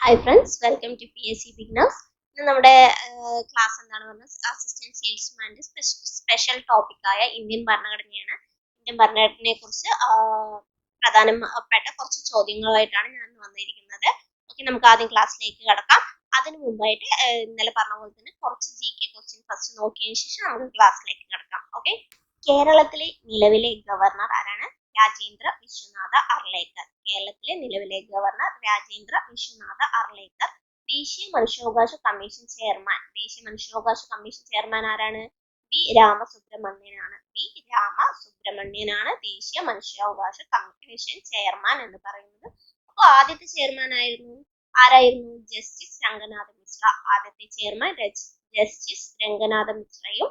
Hi friends, welcome to PSC beginners. ഇന്ന് നമ്മുടെ class എന്താണ് പറഞ്ഞത്, അസിസ്റ്റന്റ് സെയിൽസ്മാൻ്റെ സ്പെഷ്യൽ ടോപ്പിക്കായ ഇന്ത്യൻ ഭരണഘടനയാണ്. ഇന്ത്യൻ ഭരണഘടനയെ കുറിച്ച് പ്രധാനപ്പെട്ട കുറച്ച് ചോദ്യങ്ങളുമായിട്ടാണ് ഞാൻ വന്നിരിക്കുന്നത്. ഓക്കെ, നമുക്ക് ആദ്യം ക്ലാസ്സിലേക്ക് കടക്കാം. അതിനു മുമ്പായിട്ട് ഇന്നലെ പറഞ്ഞ പോലെ തന്നെ കുറച്ച് GK ക്വസ്റ്റ്യൻ ഫസ്റ്റ് നോക്കിയതിനു ശേഷം നമുക്ക് ക്ലാസ്സിലേക്ക് കടക്കാം. ഓക്കെ, കേരളത്തിലെ നിലവിലെ ഗവർണർ ആരാണ്? രാജേന്ദ്ര വിശ്വനാഥ അർലേക്കർ. കേരളത്തിലെ നിലവിലെ ഗവർണർ രാജേന്ദ്ര വിശ്വനാഥ അർലേക്കർ. ദേശീയ മനുഷ്യാവകാശ കമ്മീഷൻ ചെയർമാൻ ആരാണ്? വി രാമസുബ്രഹ്മണ്യനാണ്. ദേശീയ മനുഷ്യാവകാശ കമ്മീഷൻ ചെയർമാൻ എന്ന് പറയുന്നത്. അപ്പോൾ ആദ്യത്തെ ചെയർമാൻ ആരായിരുന്നു? ജസ്റ്റിസ് രംഗനാഥ മിശ്ര. ആദ്യത്തെ ചെയർമാൻ ജസ്റ്റിസ് രംഗനാഥ മിശ്രയും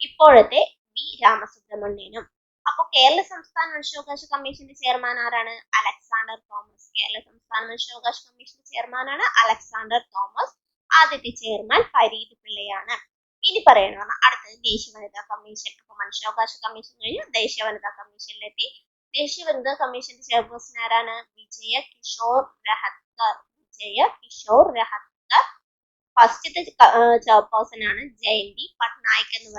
ഇപ്പോഴത്തെ വി രാമസുബ്രഹ്മണ്യനും. അപ്പോൾ കേരള സംസ്ഥാന മനുഷ്യാവകാശ കമ്മീഷന്റെ ചെയർമാൻ ആരാണ്? Alexander Thomas. കേരള സംസ്ഥാന മനുഷ്യാവകാശ കമ്മീഷന്റെ ചെയർമാനാണ് അലക്സാണ്ടർ തോമസ്. ആദ്യത്തെ ചെയർമാൻ ഫരീദ് പിള്ളയാണ്. ഇനി പറയണം അടുത്തത് ദേശീയ വനിതാ കമ്മീഷൻ. അപ്പൊ മനുഷ്യാവകാശ കമ്മീഷൻ കഴിഞ്ഞ് ദേശീയ വനിതാ കമ്മീഷനിലെത്തി. ദേശീയ വനിതാ കമ്മീഷന്റെ ചെയർപേഴ്സൺ ആരാണ്? വിജയ കിഷോർ രഹത്കർ. ഫസ്റ്റത്തെ ചെയർപേഴ്സൺ ആണ് ജയന്തി പട്നായിക് എന്ന്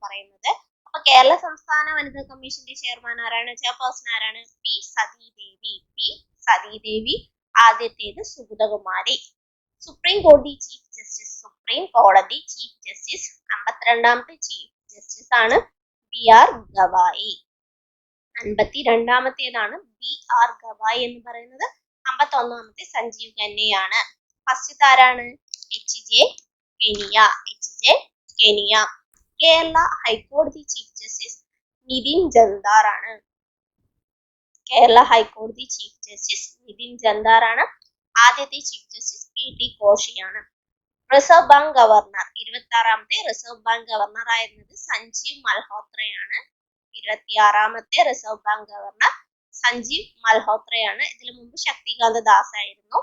പറയുന്നത്. അപ്പൊ കേരള സംസ്ഥാന വനിതാ കമ്മീഷന്റെ ചെയർമാൻ ആരാണ്? ചെയർപേഴ്സൺ ആരാണ്? പി സതീദേവി. ആദ്യത്തേത് സുഗതകുമാരി. സുപ്രീം കോടതി ചീഫ് ജസ്റ്റിസ് 52ാമത്തെ ചീഫ് ജസ്റ്റിസ് ആണ് BR ഗവായി. 52ാമത്തേതാണ് BR ഗവായി എന്ന് പറയുന്നത്. 51ാമത്തെ സഞ്ജീവ് ഖന്നയാണ്. ഫസ്റ്റത്തെ ആരാണ്? HJ Kenya. കേരള ഹൈക്കോടതി ചീഫ് ജസ്റ്റിസ് നിതിൻ ജന്ദാർ ആണ്. ആദ്യത്തെ ചീഫ് ജസ്റ്റിസ് PT കോഷിയാണ്. റിസർവ് ബാങ്ക് ഗവർണർ 26ാമത്തെ റിസർവ് ബാങ്ക് ഗവർണർ ആയിരുന്നത് സഞ്ജീവ് മൽഹോത്രയാണ്. 26ാമത്തെ റിസർവ് ബാങ്ക് ഗവർണർ സഞ്ജീവ് മൽഹോത്രയാണ്. ഇതിനു മുമ്പ് ശക്തികാന്ത ദാസ് ആയിരുന്നു.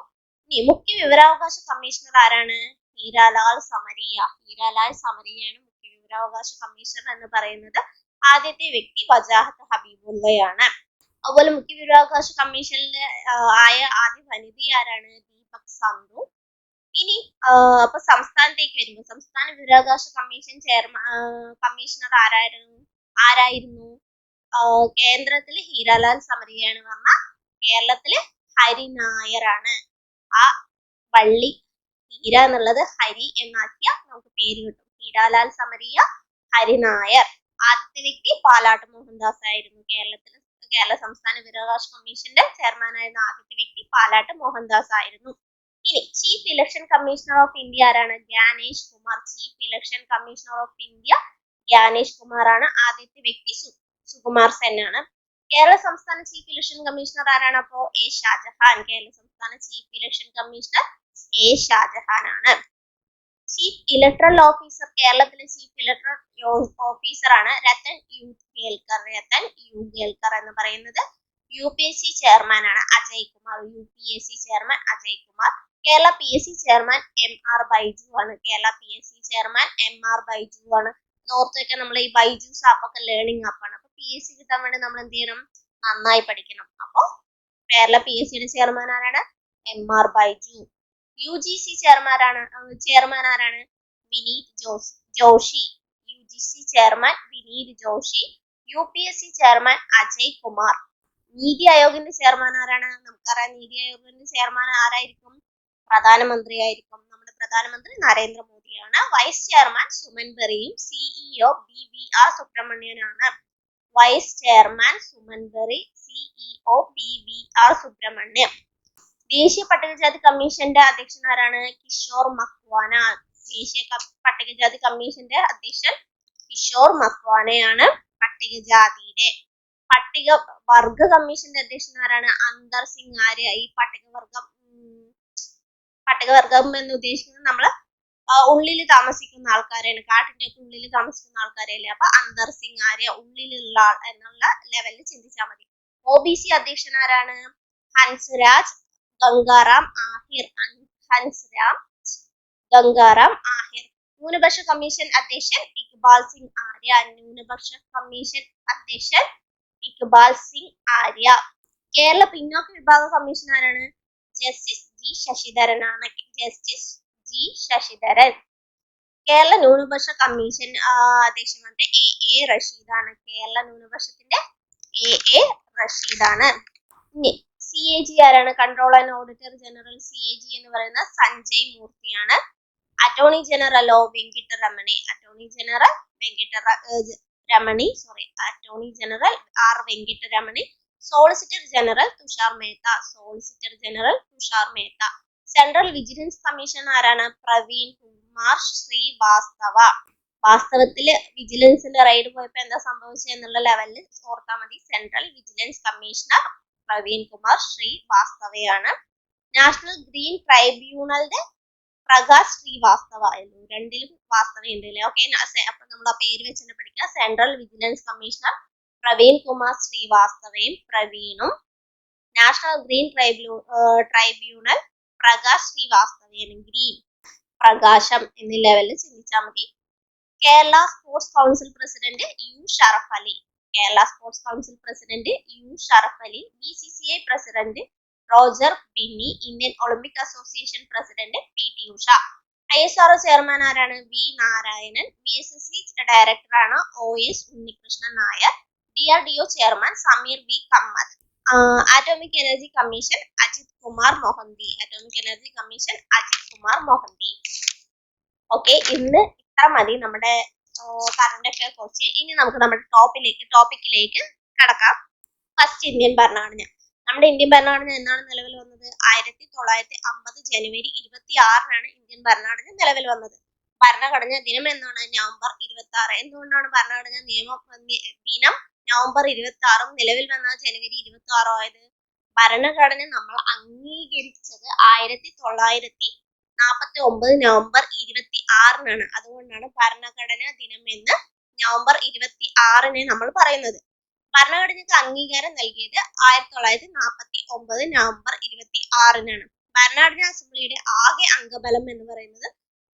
ഇനി മുഖ്യ വിവരാവകാശ കമ്മീഷണർ ആരാണ്? ഹീരാലാൽ സമരിയാണ് മുഖ്യ വിവരാവകാശ കമ്മീഷണർ എന്ന് പറയുന്നത്. ആദ്യത്തെ വ്യക്തി വജാഹത്ത് ഹബീബുള്ളയാണ്. അതുപോലെ മുഖ്യ വിവരാവകാശ കമ്മീഷനിൽ ആയ ആദ്യ വനിത ആരാണ്? ദീപക് സന്ധു. ഇനി അപ്പൊ സംസ്ഥാനത്തേക്ക് വരുമ്പോൾ സംസ്ഥാന വിവരാവകാശ കമ്മീഷൻ കമ്മീഷണർ ആരായിരുന്നു? കേന്ദ്രത്തില് ഹീരാലാൽ സമരിയാണ് പറഞ്ഞ കേരളത്തില് ഹരിനായരാണ്. ആ വള്ളി ഹീര എന്നുള്ളത് ഹരി എന്നാക്കിയ നമുക്ക് പേര് കിട്ടും. ഹീരാലാൽ സമരിയ, ഹരിനായർ. ആദ്യത്തെ വ്യക്തി പാലാട്ട് മോഹൻദാസ് ആയിരുന്നു. കേരള സംസ്ഥാന വിവരാവകാശ കമ്മീഷന്റെ ചെയർമാനായിരുന്ന ആദ്യത്തെ വ്യക്തി പാലാട്ട് മോഹൻദാസ് ആയിരുന്നു. ഇനി chief election commissioner of India ആരാണ്? ജ്ഞാനേഷ് കുമാർ ആണ്. ആദ്യത്തെ വ്യക്തി സുകുമാർ സെൻ ആണ്. കേരള സംസ്ഥാന ചീഫ് ഇലക്ഷൻ കമ്മീഷണർ ആരാണ്? അപ്പോ A. ഷാജഹാൻ. കേരള സംസ്ഥാന chief election commissioner A. Shajahan ആണ്. ചീഫ് ഇലക്ടറൽ ഓഫീസർ, കേരളത്തിലെ ചീഫ് ഇലക്ടറൽ ഓഫീസർ ആണ് രത്തൻ യു ഗേൽക്കർ എന്ന് പറയുന്നത്. UPSC ചെയർമാൻ ആണ് Ajay Kumar. Kerala PSC chairman MR Baiju ആണ്. ഓർത്തൊക്കെ നമ്മൾ ഈ ബൈജൂസ് ആപ്പൊക്കെ ലേണിംഗ് ആപ്പാണ്. അപ്പൊ PSC കിട്ടാൻ വേണ്ടി നമ്മൾ എന്ത് ചെയ്യണം? നന്നായി പഠിക്കണം. അപ്പൊ കേരള PSCയുടെ ചെയർമാൻ ആരാണ്? MR ബൈജു. UGC ചെയർമാൻ ആരാണ്? വിനീത് ജോഷി. UPSC chairman Ajay Kumar. നീതി ആയോഗിന്റെ ചെയർമാൻ ആരാണ്? നമുക്കറിയാം നീതി ആയോഗിന്റെ ചെയർമാൻ ആരായിരിക്കും? പ്രധാനമന്ത്രി ആയിരിക്കും. നമ്മുടെ പ്രധാനമന്ത്രി നരേന്ദ്രമോദിയാണ്. വൈസ് ചെയർമാൻ സുമൻ ബെറിയും CEO BVR സുബ്രഹ്മണ്യനാണ്. ദേശീയ പട്ടികജാതി കമ്മീഷന്റെ അധ്യക്ഷൻ ആരാണ്? കിഷോർ മക്വാന. മക്വാനയാണ് പട്ടികജാതിയുടെ. പട്ടികവർഗ കമ്മീഷന്റെ അധ്യക്ഷൻ ആരാണ്? അന്തർ സിംഗ് ആര്യ. ഈ പട്ടികവർഗം എന്ന് ഉദ്ദേശിക്കുന്നത് നമ്മള് ഉള്ളിൽ താമസിക്കുന്ന ആൾക്കാരെയാണ്. കാട്ടിന്റെ ഒക്കെ ഉള്ളിൽ താമസിക്കുന്ന ആൾക്കാരെയല്ലേ. അപ്പൊ അന്തർ സിംഗ് ആര്യ, ഉള്ളിലുള്ള ആൾ എന്നുള്ള ലെവലിൽ ചിന്തിച്ചാൽ മതി. OBC അധ്യക്ഷൻ ആരാണ്? ഹൻസ്രാജ് ഗംഗാറാം ആഹിർ. ന്യൂനപക്ഷ കമ്മീഷൻ അധ്യക്ഷൻ ഇക്ബാൽ സിംഗ് ആര്യ. കേരള പിന്നോക്ക വിഭാഗ കമ്മീഷൻ ആരാണ്? ജസ്റ്റിസ് ജി ശശിധരൻ ആണ്. Justice G Sasidharan. കേരള ന്യൂനപക്ഷ കമ്മീഷൻ അധ്യക്ഷനായിട്ട് എ റഷീദാണ്. കേരള ന്യൂനപക്ഷത്തിന്റെ എ റഷീദാണ്. ഇനി CAG ആരാണ്? Control and auditor general CAG എന്ന് പറയുന്നത് സഞ്ജയ് മൂർത്തിയാണ്. അറ്റോർണി ജനറലോ Venkataramani. Attorney general attorney general R Venkataramani. Solicitor general Tushar Mehta. Central vigilance commission ആരാണ്? പ്രവീൺ കുമാർ ശ്രീവാസ്തവ. വാസ്തവത്തില് വിജിലൻസിന്റെ റെയ്ഡ് പോയപ്പോ എന്താ സംഭവിച്ചെന്നുള്ള ലെവലിൽ ഓർത്താൽ മതി. Central vigilance commissioner Praveen Kumar ശ്രീവാസ്തവയാണ്. നാഷണൽ ഗ്രീൻ ട്രൈബ്യൂണലിന്റെ പ്രകാശ് ശ്രീവാസ്തവ. രണ്ടിലും വാസ്തവയുണ്ട് അല്ലേ? ഓക്കെ, അപ്പൊ നമ്മൾ ആ പേര് വെച്ച് തന്നെ പഠിക്കുക. Central vigilance commissioner Praveen Kumar ശ്രീവാസ്തവയും പ്രവീണും. നാഷണൽ ഗ്രീൻ ട്രൈബ്യൂണൽ പ്രകാശ് ശ്രീവാസ്തവയാണ്. ഗ്രീൻ പ്രകാശം എന്നീ ലെവലിൽ ചിന്തിച്ചാൽ മതി. Kerala sports council president U Sharaf Ali. Kerala sports council president U Sharaf Ali. BCCI president Roger Binny. Indian Olympic association president PT Usha. ISRO chairman ആരാണ്? വി നാരായണൻ. VSSC ഡയറക്ടറാണ് OS Unnikrishnan Nair. DRDO chairman Sameer V Kamath. Atomic energy commission Ajit Kumar Mohanty. Okay, ഇന്ന് ഇത്ര മതി നമ്മുടെ കറണ്ട് അഫയർ കുറച്ച്. ഇനി നമുക്ക് നമ്മുടെ ടോപ്പിക്കിലേക്ക് കടക്കാം. ഫസ്റ്റ് ഇന്ത്യൻ ഭരണഘടന. നമ്മുടെ ഇന്ത്യൻ ഭരണഘടന എന്നാണ് നിലവിൽ വന്നത്? 1950 ജനുവരി 26-നാണ് ഇന്ത്യൻ ഭരണഘടന നിലവിൽ വന്നത്. ഭരണഘടനാ ദിനം എന്നാണ്? നവംബർ 26. എന്തുകൊണ്ടാണ് ഭരണഘടനാ ദിനം നവംബർ 26 നിലവിൽ വന്ന ജനുവരി 26 ആയത്? ഭരണഘടന നമ്മൾ അംഗീകരിച്ചത് 1949 നവംബർ 26-നാണ്. അതുകൊണ്ടാണ് ഭരണഘടനാ ദിനം എന്ന് നവംബർ 26-നെ നമ്മൾ പറയുന്നത്. ഭരണഘടനയ്ക്ക് അംഗീകാരം നൽകിയത് 1949 നവംബർ 26-നാണ്. ഭരണഘടനാ അസംബ്ലിയുടെ ആകെ അംഗബലം എന്ന് പറയുന്നത്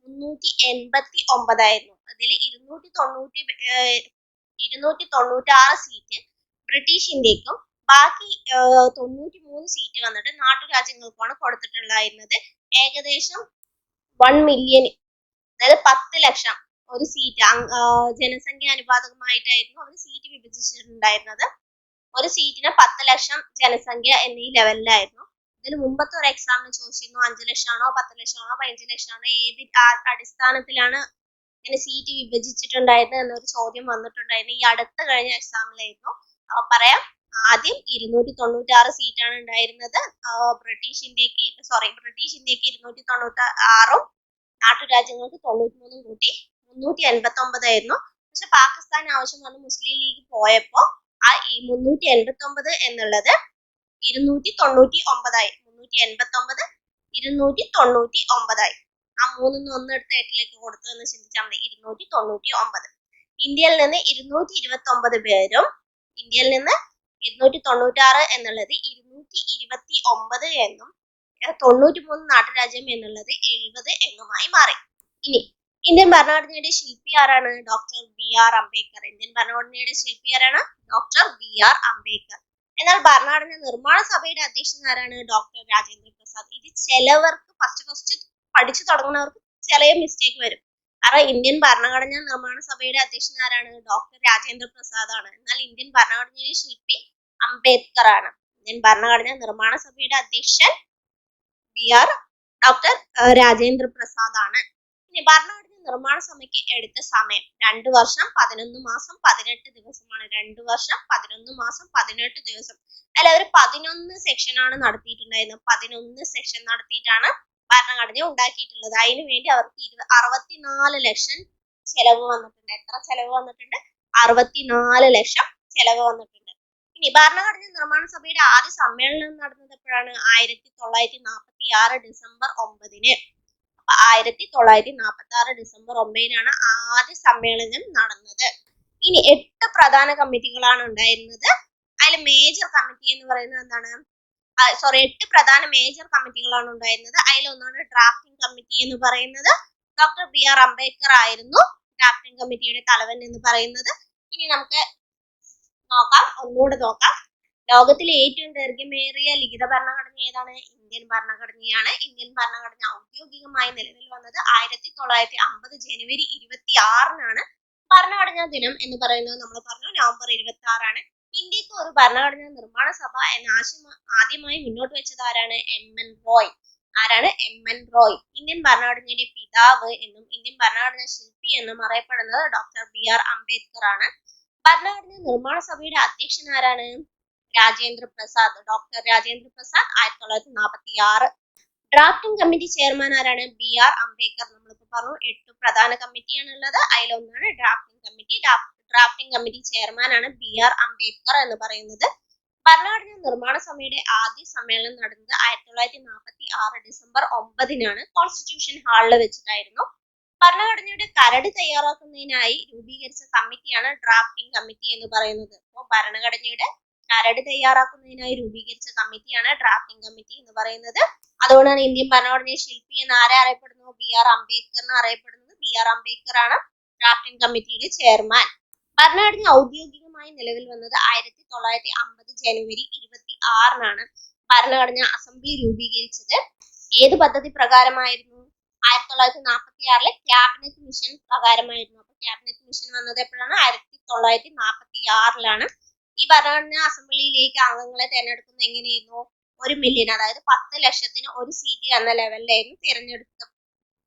389 ആയിരുന്നു. അതിൽ 296 സീറ്റ് ബ്രിട്ടീഷ് ഇന്ത്യക്കും ബാക്കി 93 സീറ്റ് വന്നിട്ട് നാട്ടുരാജ്യങ്ങൾക്കാണ് കൊടുത്തിട്ടുണ്ടായിരുന്നത്. ഏകദേശം 1 മില്യൺ, അതായത് 10 ലക്ഷം ഒരു സീറ്റ് ജനസംഖ്യ അനുപാതമായിട്ടായിരുന്നു അവർ സീറ്റ് വിഭജിച്ചിട്ടുണ്ടായിരുന്നത്. ഒരു സീറ്റിന് 10 ലക്ഷം ജനസംഖ്യ എന്നീ ലെവലിലായിരുന്നു. ഇതിന് മുമ്പത്തെ ഒരു എക്സാമിന് ചോദിച്ചിരുന്നു 5 ലക്ഷമാണോ 10 ലക്ഷമാണോ 15 ലക്ഷമാണോ ഏത് അടിസ്ഥാനത്തിലാണ് ഇങ്ങനെ സീറ്റ് വിഭജിച്ചിട്ടുണ്ടായിരുന്നത് എന്നൊരു ചോദ്യം വന്നിട്ടുണ്ടായിരുന്നു. ഈ അടുത്ത കഴിഞ്ഞ എക്സാമിലായിരുന്നു. പറയാം, ആദ്യം 296 സീറ്റാണ് ഉണ്ടായിരുന്നത്. ബ്രിട്ടീഷ് ഇന്ത്യക്ക് 296ഉം നാട്ടുരാജ്യങ്ങൾക്ക് 93 കൂട്ടി 389 ആയിരുന്നു. പക്ഷെ പാകിസ്ഥാൻ ആവശ്യം വന്ന് മുസ്ലിം ലീഗ് പോയപ്പോ ആ ഈ 389 എന്നുള്ളത് 299 ആയി. 389 299 ആയി. ആ 3 1 എടുത്ത് 8ലേക്ക് കൊടുത്തു എന്ന് ചിന്തിച്ചാൽ മതി. 299. ഇന്ത്യയിൽ നിന്ന് 229 പേരും, ഇന്ത്യയിൽ നിന്ന് 296 എന്നുള്ളത് 229 എന്നും 93 നാട്ടുരാജ്യം എന്നുള്ളത് 70 എന്നുമായി മാറി. ഇനി ഇന്ത്യൻ ഭരണഘടനയുടെ ശില്പി ആരാണ്? Doctor BR Ambedkar. ഇന്ത്യൻ ഭരണഘടനയുടെ ശില്പി ആരാണ്? Doctor BR Ambedkar. എന്നാൽ ഭരണഘടന നിർമ്മാണ സഭയുടെ അധ്യക്ഷൻ ആരാണ്? ഡോക്ടർ രാജേന്ദ്ര പ്രസാദ്. ഇത് ചിലവർക്ക് ഫസ്റ്റ് പഠിച്ചു തുടങ്ങുന്നവർക്ക് ചില മിസ്റ്റേക്ക് വരും. കാരണം ഇന്ത്യൻ ഭരണഘടനാ നിർമ്മാണ സഭയുടെ അധ്യക്ഷൻ ആരാണ്? ഡോക്ടർ രാജേന്ദ്ര പ്രസാദ് ആണ്. എന്നാൽ ഇന്ത്യൻ ഭരണഘടനയുടെ ശില്പി അംബേദ്കർ ആണ്. ഇന്ത്യൻ ഭരണഘടനാ നിർമ്മാണ സഭയുടെ അധ്യക്ഷൻ ഡോക്ടർ രാജേന്ദ്ര പ്രസാദ് ആണ്. ഇനി ഭരണഘടന നിർമ്മാണ സഭയ്ക്ക് എടുത്ത സമയം 2 വർഷം 11 മാസം 18 ദിവസമാണ്. 2 വർഷം 11 മാസം 18 ദിവസം. അതിൽ അവർ 11 സെക്ഷനാണ് നടത്തിയിട്ടുണ്ടായിരുന്നത്. 11 സെക്ഷൻ നടത്തിയിട്ടാണ് ഭരണഘടന ഉണ്ടാക്കിയിട്ടുള്ളത്. അതിനു വേണ്ടി അവർക്ക് 64 ലക്ഷം ചെലവ് വന്നിട്ടുണ്ട്. എത്ര ചെലവ് വന്നിട്ടുണ്ട്? 64 ലക്ഷം ചെലവ് വന്നിട്ടുണ്ട്. ഇനി ഭരണഘടന നിർമ്മാണ സഭയുടെ ആദ്യ സമ്മേളനം നടന്നത് എപ്പോഴാണ്? 1946 ഡിസംബർ 9-ന്. 1946 ഡിസംബർ 9-നാണ് ആദ്യ സമ്മേളനം നടന്നത്. ഇനി 8 പ്രധാന കമ്മിറ്റികളാണ് ഉണ്ടായിരുന്നത്. അതിൽ മേജർ കമ്മിറ്റി എന്ന് പറയുന്നത് എന്താണ്? 8 പ്രധാന മേജർ കമ്മിറ്റികളാണ് ഉണ്ടായിരുന്നത്. അതിലൊന്നാണ് ഡ്രാഫ്റ്റിംഗ് കമ്മിറ്റി എന്ന് പറയുന്നത്. ഡോക്ടർ BR അംബേദ്കർ ആയിരുന്നു ഡ്രാഫ്റ്റിംഗ് കമ്മിറ്റിയുടെ തലവൻ എന്ന് പറയുന്നത്. ഇനി നമുക്ക് ഒന്നുകൂടെ നോക്കാം. ലോകത്തിലെ ഏറ്റവും ദൈർഘ്യമേറിയ ലിഖിത ഭരണഘടന ഏതാണ്? ഇന്ത്യൻ ഭരണഘടനയാണ്. ഇന്ത്യൻ ഭരണഘടന ഔദ്യോഗികമായി നിലവിൽ വന്നത് 1950 ജനുവരി 26-നാണ്. ഭരണഘടനാ ദിനം എന്ന് പറയുന്നത് നമ്മൾ പറഞ്ഞു നവംബർ 26-ആണ്. ഇന്ത്യക്ക് ഒരു ഭരണഘടനാ നിർമ്മാണ സഭ എന്ന ആശയം ആദ്യമായി മുന്നോട്ട് വെച്ചത് ആരാണ്? എം.എൻ. റോയ്. ആരാണ്? എം.എൻ. റോയ്. ഇന്ത്യൻ ഭരണഘടനയുടെ പിതാവ് എന്നും ഇന്ത്യൻ ഭരണഘടനാ ശില്പി എന്നും അറിയപ്പെടുന്നത് ഡോക്ടർ ബി.ആർ. അംബേദ്കർ ആണ്. ഭരണഘടനാ നിർമ്മാണ സഭയുടെ അധ്യക്ഷൻ ആരാണ്? Rajendra Prasad. Doctor Rajendra Prasad 1946. Drafting committee chairman ആരാണ്? ബി.ആർ. അംബേദ്കർ. നമ്മളിപ്പോ പറഞ്ഞു 8 പ്രധാന കമ്മിറ്റിയാണ് ഉള്ളത്. അതിലൊന്നാണ് drafting committee. Drafting committee chairman ആണ് ബി.ആർ. അംബേദ്കർ എന്ന് പറയുന്നത്. ഭരണഘടനാ നിർമ്മാണ സഭയുടെ ആദ്യ സമ്മേളനം നടന്നത് 1946 ഡിസംബർ 9-നാണ്. കോൺസ്റ്റിറ്റ്യൂഷൻ ഹാളിൽ വെച്ചിട്ടായിരുന്നു. ഭരണഘടനയുടെ കരട് തയ്യാറാക്കുന്നതിനായി രൂപീകരിച്ച കമ്മിറ്റിയാണ് ഡ്രാഫ്റ്റിംഗ് കമ്മിറ്റി എന്ന് പറയുന്നത്. അപ്പോൾ ഭരണഘടനയുടെ കരട് തയ്യാറാക്കുന്നതിനായി രൂപീകരിച്ച കമ്മിറ്റിയാണ് ഡ്രാഫ്റ്റിംഗ് കമ്മിറ്റി എന്ന് പറയുന്നത്. അതുകൊണ്ടാണ് ഇന്ത്യൻ ഭരണഘടനയെ ശില്പി എന്ന് ആരെ അറിയപ്പെടുന്നു? ബി.ആർ. അംബേദ്കറിനെ അറിയപ്പെടുന്നത്. ബി.ആർ. അംബേദ്കർ ആണ് ഡ്രാഫ്റ്റിംഗ് കമ്മിറ്റിയുടെ ചെയർമാൻ. ഭരണഘടന ഔദ്യോഗികമായി നിലവിൽ വന്നത് 1950 ജനുവരി 26-നാണ്. ഭരണഘടന അസംബ്ലി രൂപീകരിച്ചത് ഏത് പദ്ധതി പ്രകാരമായിരുന്നു? 1946-ലെ ക്യാബിനറ്റ് മിഷൻ പ്രകാരമായിരുന്നു. അപ്പൊ ക്യാബിനറ്റ് മിഷൻ വന്നത് എപ്പോഴാണ്? 1946-ലാണ്. ഈ ഭരണഘടനാ അസംബ്ലിയിലേക്ക് അംഗങ്ങളെ തിരഞ്ഞെടുക്കുന്നത് എങ്ങനെയായിരുന്നു? 1 മില്യൺ, അതായത് 10 ലക്ഷത്തിന് ഒരു സീറ്റ് എന്ന ലെവലിലായിരുന്നു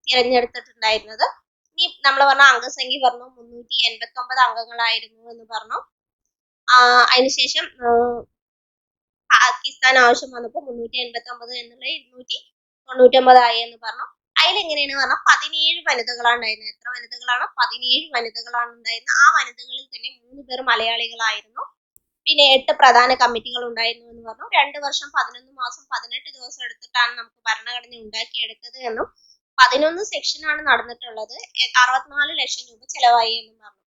തിരഞ്ഞെടുത്തിട്ടുണ്ടായിരുന്നത്. ഇനി നമ്മൾ പറഞ്ഞ അംഗസംഖ്യ പറഞ്ഞു 389 അംഗങ്ങളായിരുന്നു എന്ന് പറഞ്ഞു. അതിനുശേഷം പാകിസ്ഥാൻ ആവശ്യം വന്നപ്പോൾ 389 എന്നുള്ള 299 ആയി എന്ന് പറഞ്ഞു. അതിലെങ്ങനെയാണ് പറഞ്ഞാൽ 17 വനിതകളാണ് ഉണ്ടായിരുന്നത്. എത്ര വനിതകളാണ്? 17 വനിതകളാണ് ഉണ്ടായിരുന്നത്. ആ വനിതകളിൽ തന്നെ 3 പേർ മലയാളികളായിരുന്നു. പിന്നെ 8 പ്രധാന കമ്മിറ്റികൾ ഉണ്ടായിരുന്നു എന്ന് പറഞ്ഞു. 2 വർഷം 11 മാസം 18 ദിവസം എടുത്തിട്ടാണ് നമുക്ക് ഭരണഘടന ഉണ്ടാക്കിയെടുത്തത് എന്നും 11 സെക്ഷനാണ് നടന്നിട്ടുള്ളത്. 64 ലക്ഷം രൂപ ചെലവായി എന്നും പറഞ്ഞു.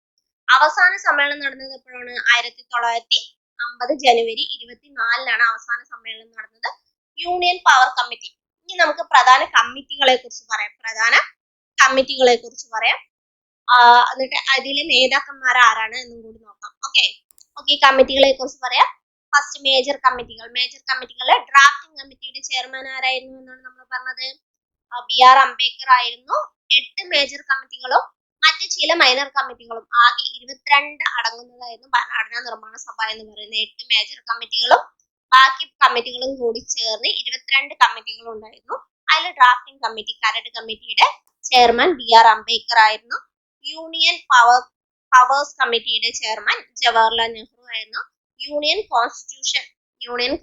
അവസാന സമ്മേളനം നടന്നത് എപ്പോഴാണ്? 1950 ജനുവരി 24-ലാണ് അവസാന സമ്മേളനം നടന്നത്. Union power committee. ഇനി നമുക്ക് പ്രധാന കമ്മിറ്റികളെ കുറിച്ച് പറയാം. എന്നിട്ട് അതിലെ നേതാക്കന്മാർ ആരാണ് എന്നും കൂടി നോക്കാം. ഓക്കെ, കമ്മിറ്റികളെ കുറിച്ച് പറയാം. ഫസ്റ്റ് മേജർ കമ്മിറ്റികള് ഡ്രാഫ്റ്റിംഗ് കമ്മിറ്റിയുടെ ചെയർമാൻ ആരായിരുന്നു എന്നാണ് നമ്മൾ പറഞ്ഞത്? ബി.ആർ. അംബേദ്കർ ആയിരുന്നു. 8 മേജർ കമ്മിറ്റികളും മറ്റ് ചില മൈനർ കമ്മിറ്റികളും ആകെ 22 അടങ്ങുന്നതായിരുന്നു ഭരണഘടനാ നിർമ്മാണ സഭ എന്ന് പറയുന്നത്. 8 മേജർ കമ്മിറ്റികളും ബാക്കി കമ്മിറ്റികളും കൂടി ചേർന്ന് 22 കമ്മിറ്റികൾ ഉണ്ടായിരുന്നു. അതിൽ ഡ്രാഫ്റ്റിംഗ് കമ്മിറ്റി, കരട് കമ്മിറ്റിയുടെ ചെയർമാൻ ബി.ആർ. അംബേദ്കർ ആയിരുന്നു. യൂണിയൻ പവേഴ്സ് കമ്മിറ്റിയുടെ ചെയർമാൻ ജവഹർലാൽ നെഹ്റു ആയിരുന്നു. Union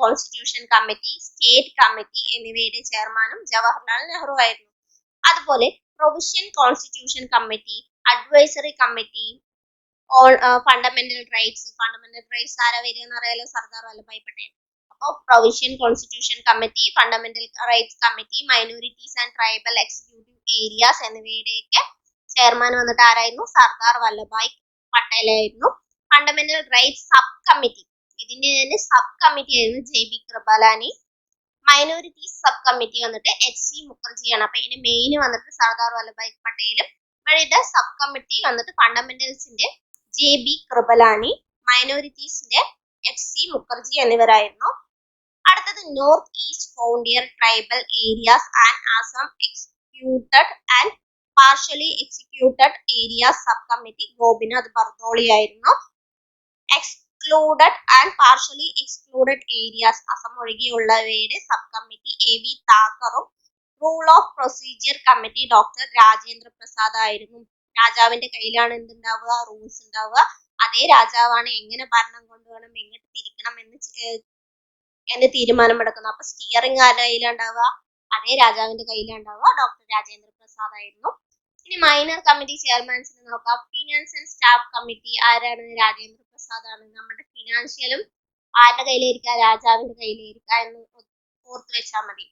constitution committee, state committee എന്നിവയുടെ ചെയർമാനും ജവഹർലാൽ നെഹ്റു ആയിരുന്നു. അതുപോലെ provincial constitution committee, advisory committee on fundamental rights ആരാ വരിക എന്ന് അറിയാലോ? സർദാർ വല്ലഭായ് പട്ടേൽ. അപ്പോൾ provincial constitution committee, fundamental rights committee, minorities and tribal executive areas എന്നിവയുടെയൊക്കെ ചെയർമാൻ വന്നിട്ട് ആരായിരുന്നു? സർദാർ വല്ലഭായ് പട്ടേൽ ആയിരുന്നു. ഫണ്ടമെന്റൽ റൈറ്റ്സ് സബ് കമ്മിറ്റി, ഇതിന്റെ തന്നെ സബ് കമ്മിറ്റി ആയിരുന്നു ജെ.ബി. കൃപലാനി. മൈനോറിറ്റീസ് സബ് കമ്മിറ്റി വന്നിട്ട് എച്ച്.സി. മുഖർജിയാണ്. അപ്പൊ ഇതിന്റെ മെയിൻ വന്നിട്ട് സർദാർ വല്ലഭായ് പട്ടേലും വഴിയുടെ സബ് കമ്മിറ്റി വന്നിട്ട് ഫണ്ടമെന്റൽസിന്റെ ജെ.ബി. കൃപലാനി, മൈനോറിറ്റീസിന്റെ എച്ച്.സി. മുഖർജി എന്നിവരായിരുന്നു. അടുത്തത് north east frontier tribal areas and Assam executed and partially executed areas sub committee Gopinath Bardoloi ആയിരുന്നു. Excluded and partially excluded areas, Assam ഒഴികെയുള്ളവയുടെ സബ് കമ്മിറ്റി എ.വി. താക്കറും. Rule of procedure committee doctor Rajendra Prasad ആയിരുന്നു. രാജാവിന്റെ കയ്യിലാണ് എന്തുണ്ടാവുക? റൂൾസ് ഉണ്ടാവുക. അതേ രാജാവാണ് എങ്ങനെ ഭരണം കൊണ്ടുപോകണം, എങ്ങോട്ട് തിരിക്കണം എന്ന് തീരുമാനമെടുക്കുന്നത്. അപ്പൊ സ്റ്റിയറിംഗ് ആരുടെ കയ്യിലുണ്ടാവുക? അതേ രാജാവിന്റെ കയ്യിലുണ്ടാവുക. ഡോക്ടർ രാജേന്ദ്ര പ്രസാദ് ആയിരുന്നു. ഇനി മൈനർ കമ്മിറ്റി ചെയർമാൻസിനെ നോക്കാം. ഫിനാൻസ് ആൻഡ് സ്റ്റാഫ് കമ്മിറ്റി ആരാണ്? രാജേന്ദ്ര പ്രസാദ് ആണ്. നമ്മുടെ ഫിനാൻഷ്യലും ആരുടെ കയ്യിലിരിക്കുക? രാജാവിന്റെ കയ്യിലിരിക്കുക എന്ന് ഓർത്ത് വെച്ചാൽ മതി.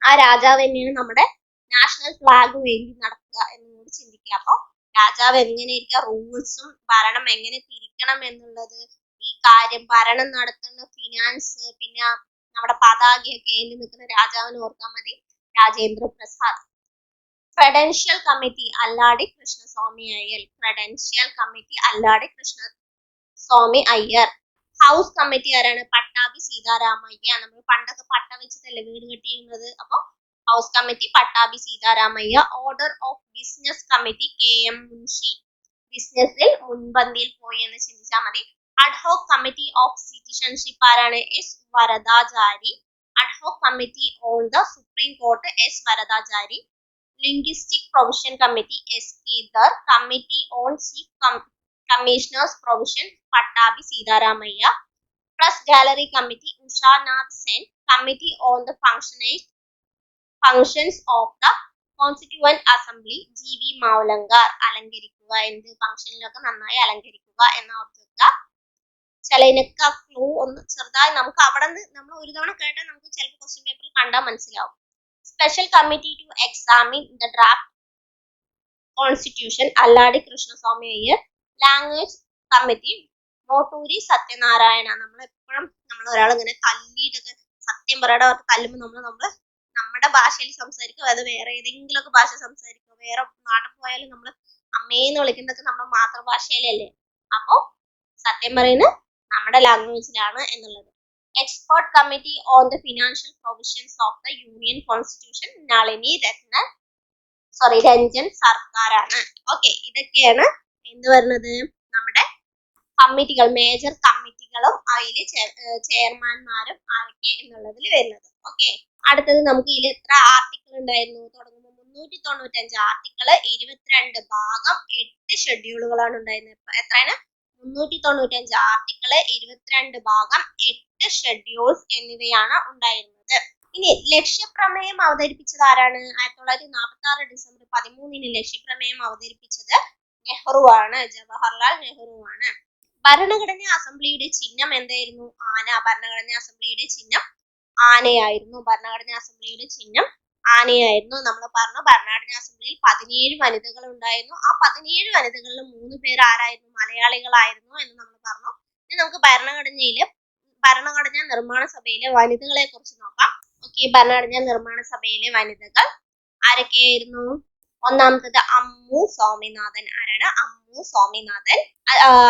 ആ രാജാവ് തന്നെയാണ് നമ്മുടെ നാഷണൽ ഫ്ലാഗ് വേണ്ടി നടക്കുക എന്നും കൂടി ചിന്തിക്കുക. അപ്പൊ രാജാവ് എങ്ങനെ ഇരിക്കുക, റൂൾസും ഭരണം എങ്ങനെ തിരിക്കണം എന്നുള്ളത്, ഈ കാര്യം ഭരണം നടത്തുന്ന ഫിനാൻസ്, പിന്നെ നമ്മുടെ പതാകയൊക്കെ ഏന്തി നിൽക്കുന്ന രാജാവിന് ഓർക്കാൻ മതി, Rajendra Prasad. Credential committee Alladi Krishnaswami Iyer. House committee ആരാണ്? പട്ടാഭി സീതാരാമയ്യ. നമ്മൾ പണ്ടൊക്കെ പട്ട വെച്ചിട്ടല്ലേ വീട് കെട്ടിയിരുന്നത്. അപ്പൊ house committee Pattabhi Sitaramayya. Order of business committee KM Munshi. ബിസിനസ്സിൽ മുൻപന്തിയിൽ പോയി എന്ന് ചിന്തിച്ചാൽ മതി. അഡ്ഹോക് കമ്മിറ്റി ഓഫ് സിറ്റിസൺഷിപ്പ് ആരാണ്? S Varadachari. Ad hoc committee on the supreme court S Varadachari. Linguistic provision committee SK Dhar. Committee on chief commissioners provision Pattabhi Sitaramayya. Press gallery committee Ushanath Sen. Committee on the functions of the constituent assembly GV Mavalankar. അലങ്കരിക്കുക, എന്ത് ഫംഗ്ഷനിലൊക്കെ നന്നായി അലങ്കരിക്കുക എന്ന് ഓർക്കുക. ചിലതിനൊക്കെ clue ഒന്ന് ചെറുതായി നമുക്ക് അവിടെ നിന്ന് നമ്മൾ ഒരു തവണ കേട്ടാൽ നമുക്ക് ചിലപ്പോൾ ക്വസ്റ്റ്യൻ പേപ്പറിൽ കണ്ടാൽ മനസ്സിലാവും. Special committee to examine the draft constitution Alladi Krishnaswami Iyer. Language committee Moturi Satyanarayana. നമ്മളെപ്പോഴും ഒരാൾ ഇങ്ങനെ തല്ലിയിട്ടൊക്കെ സത്യം പറയടെ തല്ലുമ്പോൾ നമ്മൾ നമ്മുടെ ഭാഷയിൽ സംസാരിക്കുക, അത് വേറെ ഏതെങ്കിലുമൊക്കെ ഭാഷ സംസാരിക്കുക. വേറെ നാട്ടിൽ പോയാലും നമ്മൾ അമ്മേന്ന് വിളിക്കുന്നതൊക്കെ നമ്മുടെ മാതൃഭാഷയിലല്ലേ. അപ്പോ സത്യം പറയുന്നത് നമ്മുടെ ലാംഗ്വേജിലാണ് എന്നുള്ളത്. Expert committee on the financial provisions of the union constitution Nalini Ranjan സർക്കാരാണ്. ഓക്കെ, ഇതൊക്കെയാണ് എന്ത് വരുന്നത് നമ്മുടെ കമ്മിറ്റികൾ, മേജർ കമ്മിറ്റികളും അതിൽ ചെയർമാൻമാരും ആരൊക്കെ എന്നുള്ളതിൽ വരുന്നത്. ഓക്കെ, അടുത്തത് നമുക്ക് ഇതിൽ എത്ര ആർട്ടിക്കിൾ ഉണ്ടായിരുന്നു? തുടങ്ങുമ്പോൾ 395 ആർട്ടിക്കിള്, 22 ഭാഗം, 8 ഷെഡ്യൂളുകളാണ് ഉണ്ടായിരുന്നത്. എത്രയാണ്? 395 ആർട്ടിക്കിള്, 22 ഭാഗം, 8 ഷെഡ്യൂൾസ് എന്നിവയാണ് ഉണ്ടായിരുന്നത്. ഇനി ലക്ഷ്യപ്രമേയം അവതരിപ്പിച്ചത് ആരാണ്? 1946 ഡിസംബർ 13 ലക്ഷ്യപ്രമേയം അവതരിപ്പിച്ചത് നെഹ്റുവാണ്, ജവഹർലാൽ നെഹ്റുവാണ്. ഭരണഘടനാ അസംബ്ലിയുടെ ചിഹ്നം എന്തായിരുന്നു? ആന. ഭരണഘടനാ അസംബ്ലിയുടെ ചിഹ്നം ആനയായിരുന്നു. ഭരണഘടനാ അസംബ്ലിയുടെ ചിഹ്നം ആനയായിരുന്നു. നമ്മൾ പറഞ്ഞു ഭരണഘടനാ അസംബ്ലിയിൽ 17 വനിതകൾ ഉണ്ടായിരുന്നു. ആ 17 വനിതകളിൽ 3 പേർ ആരായിരുന്നു? മലയാളികളായിരുന്നു എന്ന് നമ്മൾ പറഞ്ഞു. ഇനി നമുക്ക് ഭരണഘടനാ നിർമ്മാണ സഭയിലെ വനിതകളെ കുറിച്ച് നോക്കാം. ഓക്കെ, ഭരണഘടനാ നിർമ്മാണ സഭയിലെ വനിതകൾ ആരൊക്കെയായിരുന്നു? ഒന്നാമത്തത് അമ്മു സ്വാമിനാഥൻ. ആരാണ്? അമ്മു സ്വാമിനാഥൻ.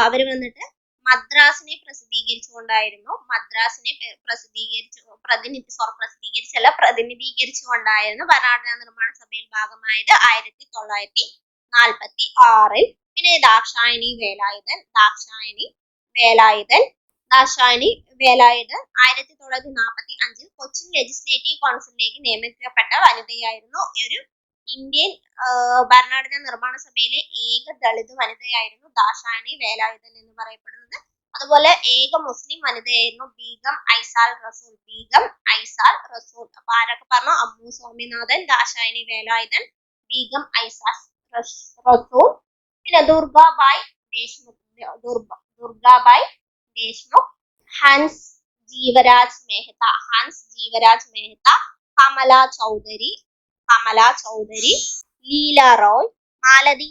അവര് വന്നിട്ട് മദ്രാസിനെ പ്രതിനിധീകരിച്ചുകൊണ്ടായിരുന്നു ഭരണഘടനാ നിർമ്മാണ സഭയിൽ ഭാഗമായത് 1946. പിന്നെ ദാക്ഷായണി വേലായുധൻ 1945 കൊച്ചിൻ ലെജിസ്ലേറ്റീവ് കൗൺസിലിലേക്ക് നിയമിക്കപ്പെട്ട വനിതയായിരുന്നു. ഒരു ഇന്ത്യൻ ഭരണഘടനാ നിർമ്മാണ സഭയിലെ ഏക ദളിത് വനിതയായിരുന്നു ദാക്ഷായണി വേലായുധൻ എന്ന് പറയപ്പെടുന്നത്. അതുപോലെ ഏക മുസ്ലിം വനിതയായിരുന്നു ബീഗം ഐസാൽ റസൂൽ. അപ്പൊ ആരൊക്കെ പറഞ്ഞു? അമ്മു സ്വാമിനാഥൻ, ദാക്ഷായണി വേലായുധൻ, ബീഗം ഐസാൽ റസൂൽ. പിന്നെ ദുർഗാബായ് ദേശ്മുഖ്, ഹൻസ് ജീവരാജ് മെഹ്ത, കമല ചൗധരി, ലീല റോയ്, മാലതി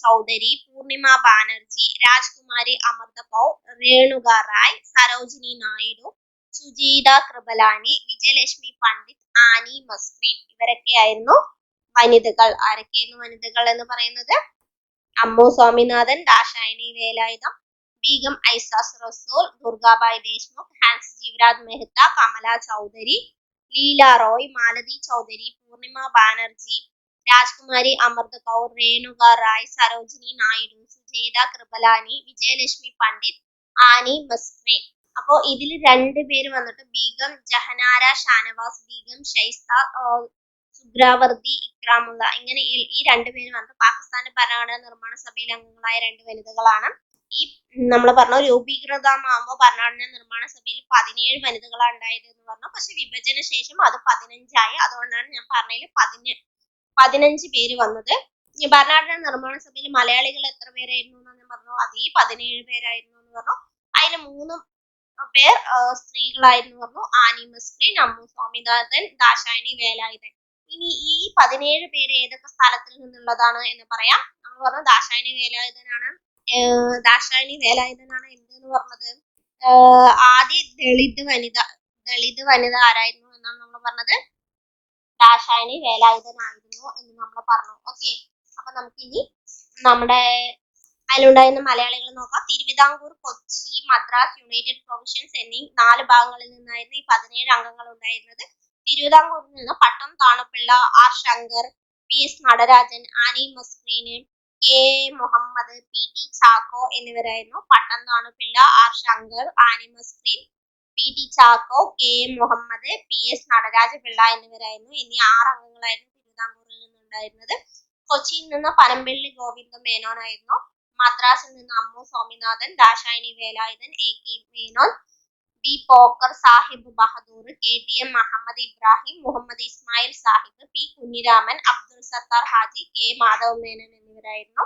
ചൗധരി, പൂർണിമ ബാനർജി, രാജ്കുമാരി അമൃത കൗർ, രേണുക റായ്, സരോജിനി നായിഡു, സുജീത കൃപലാനി, വിജയലക്ഷ്മി പണ്ഡിറ്റ്, ആനി മസ്രീൻ. ഇവരൊക്കെയായിരുന്നു വനിതകൾ. ആരൊക്കെയായിരുന്നു വനിതകൾ എന്ന് പറയുന്നത്? അമ്മു സ്വാമിനാഥൻ, ദാക്ഷായണി വേലായുധൻ, ബീഗം ഐസാസ് റസൂൽ, ദുർഗാബായ് ദേശ്മുഖ്, ഹൻസ് ജീവരാജ് മെഹ്ത, കമല ചൗധരി, ലീല റോയ്, മാലതി ചൗധരി, പൂർണിമ ബാനർജി, രാജ്കുമാരി അമൃത കൗർ, രേണുക റായ്, സരോജിനി നായിഡു, സുജേത കൃപലാനി, വിജയലക്ഷ്മി പണ്ഡിറ്റ്, ആനി മസ്രീൻ. അപ്പോ ഇതിൽ 2 പേര് വന്നിട്ട് ബീഗം ജഹനാര ഷാനവാസ്, ബീഗം ഷൈസ്ത സുഗ്രാവർദി ഇക്രാമുള്ള. ഇങ്ങനെ ഈ 2 പേര് വന്നിട്ട് പാകിസ്ഥാന്റെ ഭരണഘടനാ നിർമ്മാണ സഭയിലെ അംഗങ്ങളായ 2 വനിതകളാണ്. ഈ നമ്മൾ പറഞ്ഞു രൂപീകൃതമാകുമ്പോൾ ഭരണഘടനാ നിർമ്മാണ സഭയിൽ 17 വനിതകളാണ് ഉണ്ടായത് എന്ന് പറഞ്ഞു. പക്ഷെ വിഭജന ശേഷം അത് 15 ആയി. അതുകൊണ്ടാണ് ഞാൻ പറഞ്ഞതിൽ 15 പേര് വന്നത്. ഭരണഘടനാ നിർമ്മാണ സഭയിൽ മലയാളികൾ എത്ര പേരായിരുന്നു എന്ന് ഞാൻ പറഞ്ഞു? അതേ 17 പേരായിരുന്നു എന്ന് പറഞ്ഞു. അതിൽ 3 പേർ സ്ത്രീകളായിരുന്നു പറഞ്ഞു. ആനി മസ്രീൻ, അമ്മു സ്വാമിനാഥൻ, ദാക്ഷായണി വേലായുധൻ. ഇനി ഈ 17 പേര് ഏതൊക്കെ സ്ഥലത്തിൽ നിന്നുള്ളതാണ് എന്ന് പറയാം. നമ്മൾ പറഞ്ഞു ദാക്ഷായണി വേലായുധനാണ് എന്തെന്ന് പറഞ്ഞത്? ആദ്യ ദളിത് വനിത ആരായിരുന്നു എന്നാണ് നമ്മൾ പറഞ്ഞത്? ദാക്ഷായണി വേലായുധൻ ആയിരുന്നു എന്ന് നമ്മൾ പറഞ്ഞു. ഓക്കെ, അപ്പൊ നമുക്ക് ഇനി നമ്മുടെ അതിലുണ്ടായിരുന്ന മലയാളികൾ നോക്കാം. തിരുവിതാംകൂർ, കൊച്ചി, മദ്രാസ്, യുണൈറ്റഡ് പ്രൊവിൻഷ്യൻസ് എന്നീ 4 ഭാഗങ്ങളിൽ നിന്നായിരുന്നു ഈ 17 അംഗങ്ങൾ ഉണ്ടായിരുന്നത്. തിരുവിതാംകൂറിൽ നിന്ന് Pattom Thanu Pillai, R Sankar, P S Natarajan, Annie Mascarene, K Muhammad, P T Chacko എന്നിവരായിരുന്നു. Pattom Thanu Pillai, R Sankar, Annie Mascarene, P T Chacko, K Muhammad, P S Nataraja Pillai എന്നിവരായിരുന്നു. എന്നീ 6 അംഗങ്ങളായിരുന്നു തിരുവിതാംകൂറിൽ നിന്നുണ്ടായിരുന്നത്. കൊച്ചിയിൽ നിന്ന് പനമ്പള്ളി ഗോവിന്ദ മേനോനായിരുന്നു. മദ്രാസിൽ നിന്ന് Ammu Swaminathan, Dakshayani Velayudhan, A K Menon, B Pocker Sahib Bahadur, K T M Muhammad Ibrahim, Muhammad Ismail Sahib, P Kunhiraman, Abdul Sathar Haji, K Madhava Menon എന്നിവരായിരുന്നു.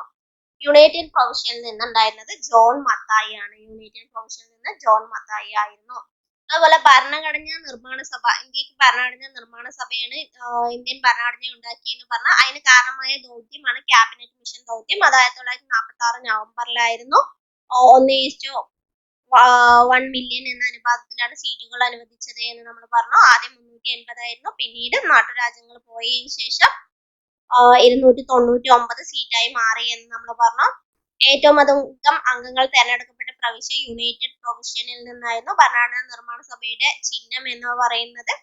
യുണൈറ്റഡ് പ്രൊവിൻഷ്യനിൽ നിന്നുണ്ടായിരുന്നത് ജോൺ മത്തായി ആണ്. യുണൈറ്റഡ് പ്രൊവിൻഷ്യനിൽ നിന്ന് ജോൺ മത്തായി ആയിരുന്നു. അതുപോലെ ഭരണഘടനാ നിർമ്മാണ സഭ, ഇന്ത്യക്ക് ഭരണഘടനാ നിർമ്മാണ സഭയാണ് ഇന്ത്യൻ ഭരണഘടന ഉണ്ടാക്കിയെന്ന് പറഞ്ഞാൽ അതിന് കാരണമായ ദൗത്യമാണ് ക്യാബിനറ്റ് മിഷൻ ദൗത്യം. അത് 1946 നവംബറിലായിരുന്നു. 1:1 മില്യൺ എന്ന അനുപാതത്തിലാണ് സീറ്റുകൾ അനുവദിച്ചത് എന്ന് നമ്മൾ പറഞ്ഞു. ആദ്യം 380 ആയിരുന്നു. പിന്നീട് നാട്ടുരാജ്യങ്ങൾ പോയതിനു ശേഷം 299 സീറ്റായി മാറി എന്ന് നമ്മൾ പറഞ്ഞു. ഏറ്റവും അധികം അംഗങ്ങൾ തെരഞ്ഞെടുക്കപ്പെട്ട പ്രവിശ്യ യുണൈറ്റഡ് പ്രൊവിൻഷ്യനിൽ നിന്നായിരുന്നു. ഭരണഘടനാ നിർമ്മാണ സഭയുടെ ചിഹ്നം എന്ന് പറയുന്നത്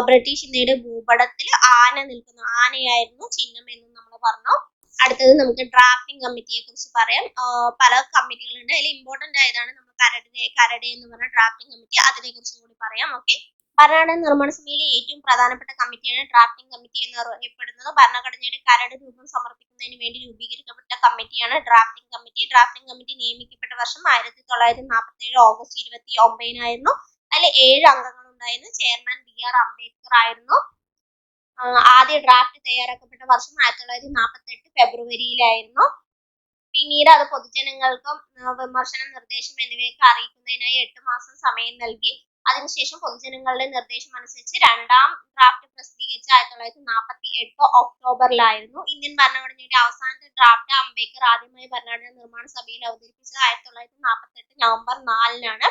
ബ്രിട്ടീഷ് ഇന്ത്യയുടെ ഭൂപടത്തിൽ ആന നിൽക്കുന്ന ആനയായിരുന്നു ചിഹ്നം എന്ന് നമ്മൾ പറഞ്ഞു. അടുത്തത് നമുക്ക് ഡ്രാഫ്റ്റിംഗ് കമ്മിറ്റിയെ കുറിച്ച് പറയാം. പല കമ്മിറ്റികളുണ്ട്. അതിൽ ഇമ്പോർട്ടന്റ് ആയതാണ് നമ്മൾ കരട് എന്ന് പറഞ്ഞ ഡ്രാഫ്റ്റിംഗ് കമ്മിറ്റി. അതിനെ കുറിച്ചും കൂടി പറയാം. ഓക്കെ, ഭരണഘടനാ നിർമ്മാണ സഭയിലെ ഏറ്റവും പ്രധാനപ്പെട്ട കമ്മിറ്റിയാണ് ഡ്രാഫ്റ്റിംഗ് കമ്മിറ്റി എന്ന് അറിയപ്പെടുന്നത്. ഭരണഘടനയുടെ കരട് രൂപം സമർപ്പിക്കുന്നതിന് വേണ്ടി രൂപീകരിക്കപ്പെട്ട കമ്മിറ്റിയാണ് ഡ്രാഫ്റ്റിംഗ് കമ്മിറ്റി. ഡ്രാഫ്റ്റിംഗ് കമ്മിറ്റി നിയമിക്കപ്പെട്ട വർഷം 1947 ഓഗസ്റ്റ് 29 അതിൽ 7 അംഗങ്ങൾ ഉണ്ടായിരുന്നു. ചെയർമാൻ BR അംബേദ്കർ ആയിരുന്നു. ആദ്യ ഡ്രാഫ്റ്റ് തയ്യാറാക്കപ്പെട്ട വർഷം 1948 ഫെബ്രുവരിയിലായിരുന്നു. പിന്നീട് അത് പൊതുജനങ്ങൾക്കും വിമർശനം, നിർദ്ദേശം എന്നിവയൊക്കെ അറിയിക്കുന്നതിനായി 8 മാസം സമയം നൽകി. അതിനുശേഷം പൊതുജനങ്ങളുടെ നിർദ്ദേശം അനുസരിച്ച് 2ാം ഡ്രാഫ്റ്റ് പ്രസിദ്ധീകരിച്ച 1948 ഒക്ടോബറിലായിരുന്നു. ഇന്ത്യൻ ഭരണഘടനയുടെ അവസാനത്തെ ഡ്രാഫ്റ്റ് അംബേദ്കർ ആദ്യമായി ഭരണഘടനാ നിർമ്മാണ സഭയിൽ അവതരിപ്പിച്ചത് 1948 നവംബർ 4-നാണ്.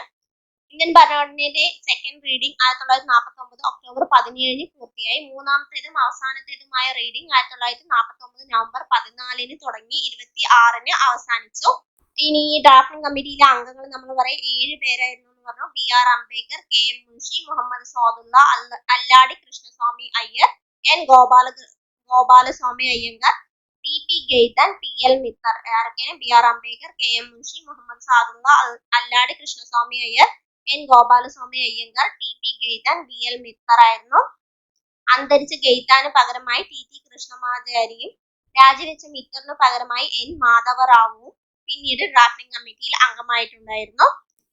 ഇന്ത്യൻ ഭരണഘടനയുടെ സെക്കൻഡ് റീഡിംഗ് 1949 ഒക്ടോബർ 17 പൂർത്തിയായി. മൂന്നാമത്തേതും അവസാനത്തേതുമായ റീഡിംഗ് 1949 നവംബർ 14 തുടങ്ങി 26 അവസാനിച്ചു. ഇനി ഈ ഡ്രാഫ്റ്റിംഗ് കമ്മിറ്റിയിലെ അംഗങ്ങൾ നമ്മൾ പറയാം 7 പേരായിരുന്നു എന്ന് പറഞ്ഞു. BR Ambedkar, KM Munshi, Muhammad സ്വാദുള്ള, Alladi Krishnaswami Iyer, N Gopalaswamy Iyengar, TP ഗെയ്തൻ, PL Mitter. ആരൊക്കെയാണ്? BR Ambedkar, KM Munshi, Muhammad സ്വാദുള്ള, Alladi Krishnaswami Iyer, N Gopalaswamy Iyengar, TP ഗെയ്തൻ, BL Mitter ആയിരുന്നു. അന്തരിച്ച ഗെയ്താന് പകരമായി TT കൃഷ്ണമാചാരിയും രാജിവെച്ച മിത്തറിന് പകരമായി N മാധവറാവുവും പിന്നീട് ഡ്രാഫ്റ്റിംഗ് കമ്മിറ്റിയിൽ അംഗമായിട്ടുണ്ടായിരുന്നു.